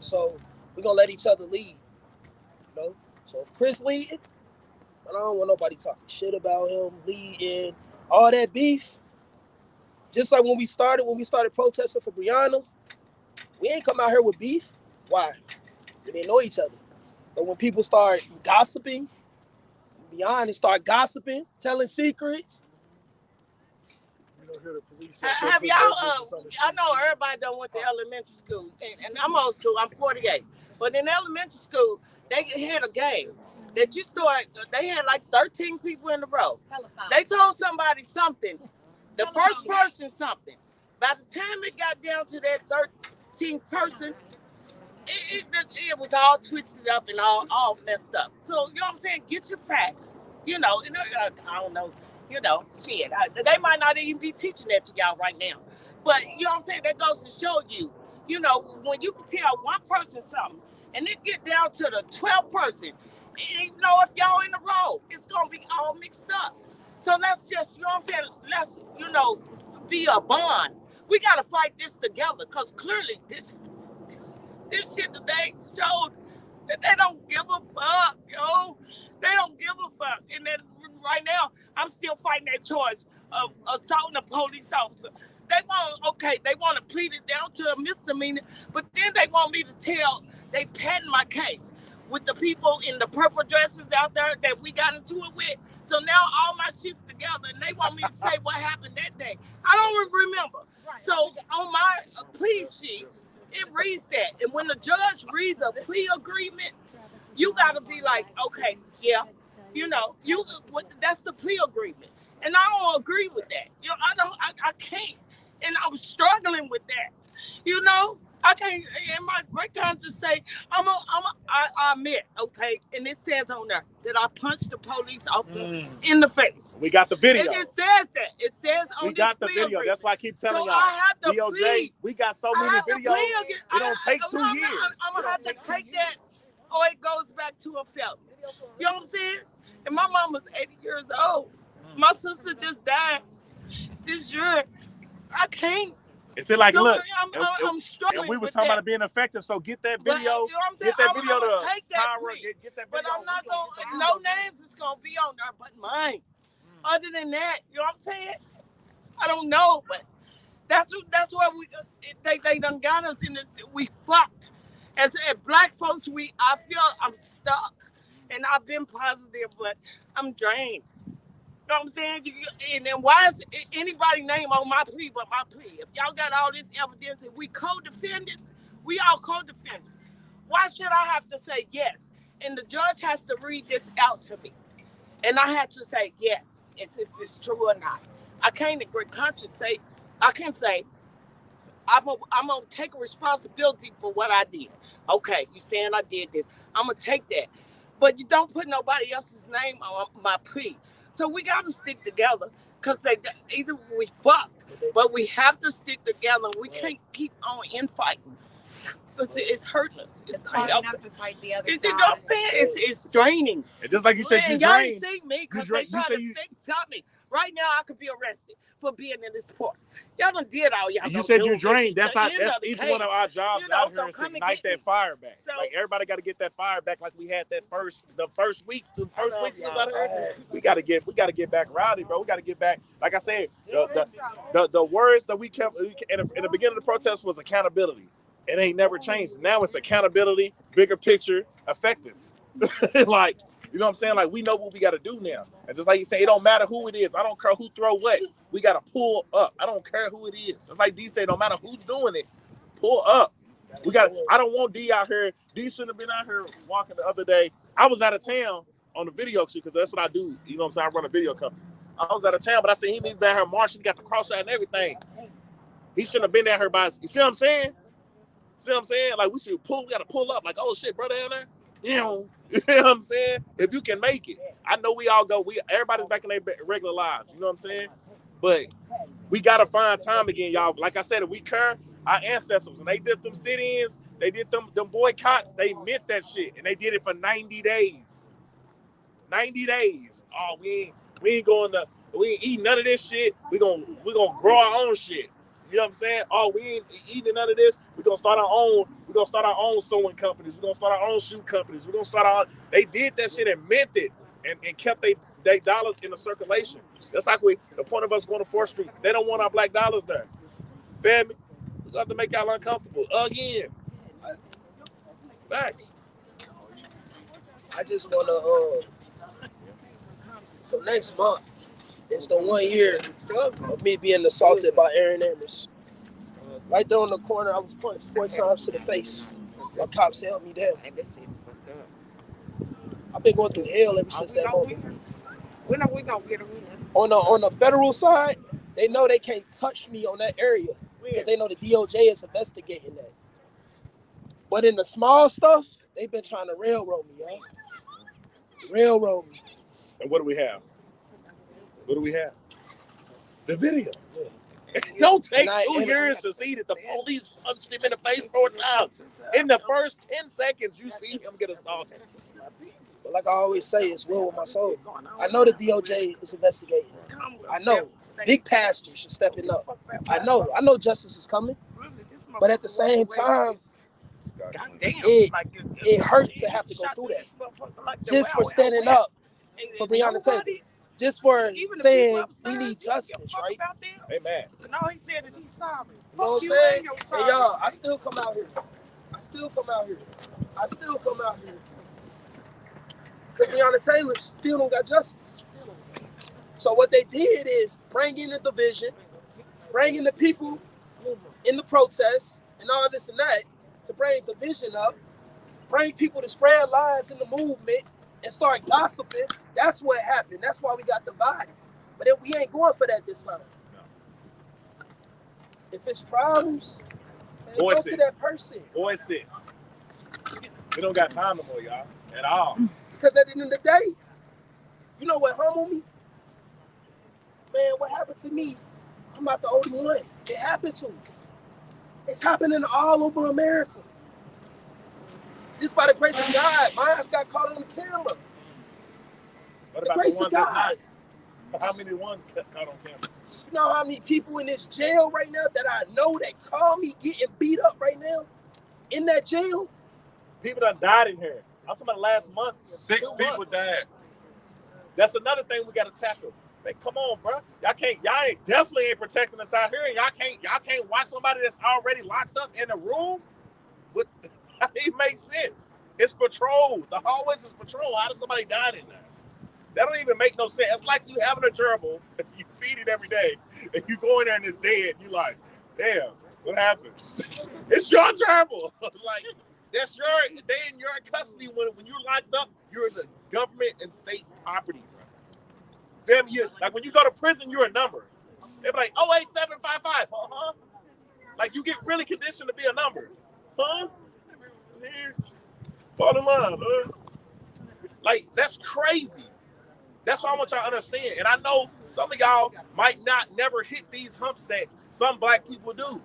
So we're gonna let each other lead. You know? So if Chris leading, I don't want nobody talking shit about him leading, all that beef. Just like when we started protesting for Breonna, we ain't come out here with beef. Why? We didn't know each other. But when people start gossiping, beyond and start gossiping, telling secrets, Have y'all? I know everybody done went to elementary school, and I'm old school. I'm 48, but in elementary school, they had a game that you start. They had like 13 people in a row. They told somebody something. The first person something. By the time it got down to that 13th person, it was all twisted up and all messed up. So, you know what I'm saying? Get your facts. You know, I don't know, shit. They might not even be teaching that to y'all right now. But, you know what I'm saying? That goes to show you, when you can tell one person something and it get down to the 12th person, even though if y'all in a row, it's going to be all mixed up. So let's just, you know what I'm saying? Let's, be a bond. We got to fight this together because clearly this shit today showed that they don't give a fuck, yo. They don't give a fuck. And then right now, I'm still fighting that choice of assaulting a police officer. They want to plead it down to a misdemeanor, but then they want me to they patent my case with the people in the purple dresses out there that we got into it with. So now all my shit's together, and they want me to say what happened that day. I don't remember. So on my plea sheet, it reads that. And when the judge reads a plea agreement, you got to be like, okay, yeah, that's the plea agreement. And I don't agree with that. I can't. And I was struggling with that. I can't, and my great conscience say, I admit, okay, and it says on there that I punched the police officer in the face. We got the video. It says that. It says on we got the video. Agreement. That's why I keep telling y'all. I have to DOJ, plead. we got so many videos. It don't take 2 years. I'm going to have to take that, or it goes back to a felony. You know what I'm saying? And my mom was 80 years old. My sister just died this year. I can't. It's like, so look, I'm struggling. And we was talking about it being effective, so get that video. But, you know what I'm saying? Get that video to Tyra. Get that video. But I'm not going to, no names is going to be on there but mine. Other than that, you know what I'm saying? I don't know, but that's why they done got us in this. We fucked. As black folks, I feel I'm stuck. And I've been positive, but I'm drained. You know what I'm saying? And then why is anybody name on my plea but my plea? If y'all got all this evidence and we co-defendants, we all co-defendants. Why should I have to say yes? And the judge has to read this out to me. And I have to say yes, if it's true or not. I can't in great conscience say, I can say, I'm gonna take a responsibility for what I did. Okay, you saying I did this. I'm gonna take that. But you don't put nobody else's name on my plea. So we got to stick together because either we fucked, but we have to stick together. We can't keep on infighting. It's hurting us. It's not helping. To fight the other side. You know what I'm saying? It's draining. And just like you said, you y'all drained. See me because they try to stop me. Right now, I could be arrested for being in this sport. Y'all done did all y'all. You said you're drained. That's each one of our jobs out here is to ignite that fire back. So, like everybody got to get that fire back. Like we had the first week. The first week was out here. We got to get back rowdy, bro. We got to get back. Like I said, the words that we kept in the beginning of the protest was accountability. It ain't never changed. Now it's accountability, bigger picture, effective. Like. You know what I'm saying? Like, we know what we got to do now. And just like you say, it don't matter who it is. I don't care who throw what. We got to pull up. I don't care who it is. It's like D said, no matter who's doing it, pull up. I don't want D out here. D shouldn't have been out here walking the other day. I was out of town on the video shoot because that's what I do. You know what I'm saying? I run a video company. I was out of town, but I said he needs down here marching. He got the cross out and everything. He shouldn't have been down here by us. You see what I'm saying? See what I'm saying? Like, we got to pull up. Like, oh, shit, brother down there. You know what I'm saying? If you can make it. I know we all go. Everybody's back in their regular lives. You know what I'm saying? But we got to find time again, y'all. Like I said, if we care, our ancestors, and they did them sit-ins, they did them boycotts, they meant that shit. And they did it for 90 days. 90 days. Oh, we ain't eating none of this shit. We gonna grow our own shit. You know what I'm saying? Oh, we ain't eating none of this. We're gonna start our own sewing companies. We're gonna start our own shoe companies. We're gonna start our own. They did that shit and meant it and kept they dollars in the circulation. That's like the point of us going to 4th Street. They don't want our black dollars there. Feel me? We got to make y'all uncomfortable again. Facts. I just wanna so next month It's the 1 year of me being assaulted by Aaron Amos. Right there on the corner, I was punched 4 times to the face. My cops held me down. I've been going through hell ever since that moment. When are we gonna get a winner? On the federal side, they know they can't touch me on that area because they know the DOJ is investigating that. But in the small stuff, they've been trying to railroad me, y'all. Railroad me. And what do we have? What do we have? The video. It don't take 2 years to see that the police punched him in the face 4 times. In the first 10 seconds, you see him get assaulted. But like I always say, it's will with my soul. I know the DOJ is investigating. I know big pastors are stepping up. I know justice is coming. But at the same time, it hurt to have to go through that. Just for standing up for Breonna Taylor. Just for saying we need justice, right? Amen. No, he said that he's sorry. You know what I'm saying? Hey, y'all, I still come out here. Because Breonna Taylor still don't got justice. So what they did is bring in the division, bring in the people in the protests and all this and that to bring division up, bring people to spread lies in the movement and start gossiping. That's what happened. That's why we got divided. But we ain't going for that this time. No. If it's problems, man, go to that person. Voice it. We don't got time no more, y'all, at all. Because at the end of the day, you know what humbled me? Man, what happened to me, I'm not the only one. It happened to me. It's happening all over America. Just by the grace of God, my ass got caught on the camera. What about the ones that's not? How many ones caught on camera? You know how many people in this jail right now that I know that call me getting beat up right now? In that jail? People done died in here. I'm talking about last month. 6 people died. That's another thing we got to tackle. Like, come on, bro. Y'all definitely ain't protecting us out here, and y'all can't watch somebody that's already locked up in a room. But it makes sense. It's patrol. The hallways is patrol. How does somebody die in there? That don't even make no sense. It's like you having a gerbil, you feed it every day, and you go in there and it's dead. You like, damn, what happened? It's your gerbil. Like, they in your custody when you're locked up. You're the government and state property, bro. Damn, like when you go to prison, you're a number. They're like 08755. Like you get really conditioned to be a number. Here, fall in line, Like that's crazy. That's why I want y'all to understand. And I know some of y'all might not never hit these humps that some black people do.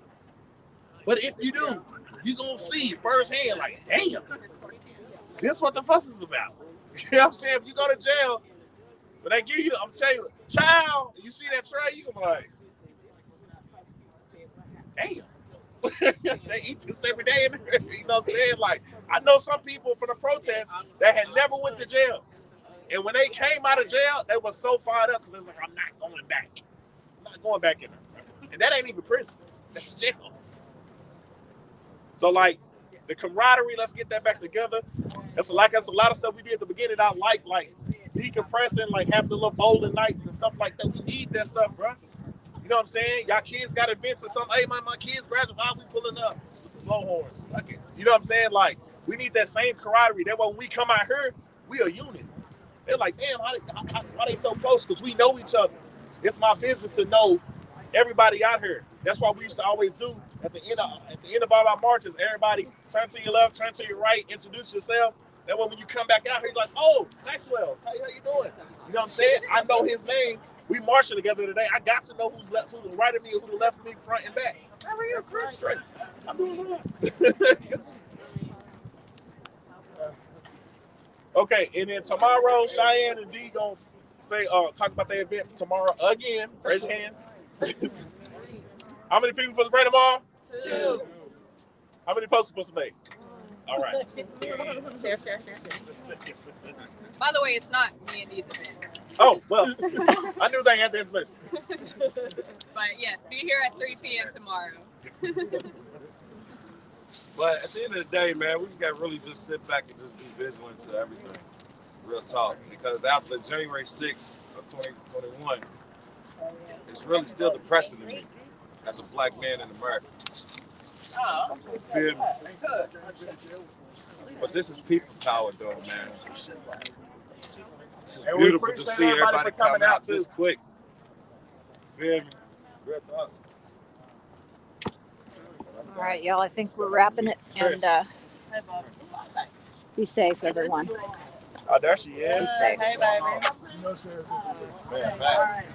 But if you do, you're going to see firsthand, like, damn, this is what the fuss is about. You know what I'm saying? If you go to jail, when they give you, I'm telling you, child, you see that tray, you can be like, damn. They eat this every day. You know what I'm saying? Like, I know some people from the protest that had never went to jail. And when they came out of jail, they were so fired up because they was like, I'm not going back. I'm not going back in there. And that ain't even prison. That's jail. So, like, the camaraderie, let's get that back together. That's a lot of stuff we did at the beginning of our life, like decompressing, like having the little bowling nights and stuff like that. We need that stuff, bro. You know what I'm saying? Y'all kids got events or something. Hey, my kids graduate. Why we pulling up with the blow horns? Like, you know what I'm saying? Like, we need that same camaraderie. That way when we come out here, we a unit. They're like, damn, why they so close? Because we know each other. It's my business to know everybody out here. That's why we used to always do at the end of all our marches. Everybody turn to your left, turn to your right, introduce yourself. That way, when you come back out here, you're like, oh, Maxwell, how you doing? You know what I'm saying? I know his name. We marching together today. I got to know who's left, who's right of me, who's left of me, front and back. Straight. I'm doing that. Okay, and then tomorrow, Cheyenne and D gonna say, talk about their event tomorrow again. Raise your hand. How many people supposed to bring tomorrow? 2. How many posts supposed to make? All right. Share. By the way, it's not me and D's event. Oh, well, I knew they had the information. But yes, be here at 3 p.m. tomorrow. But at the end of the day, man, we got to really just sit back and just be vigilant to everything. Real talk. Because after January 6th of 2021, it's really still depressing to me as a black man in America. You feel me? But this is people power, though, man. This is beautiful to see everybody coming out this quick. You feel me? Real to us. All right, y'all. I think we're wrapping it, and be safe, everyone. Oh, there she is. Be safe. Hey, baby. Man, facts.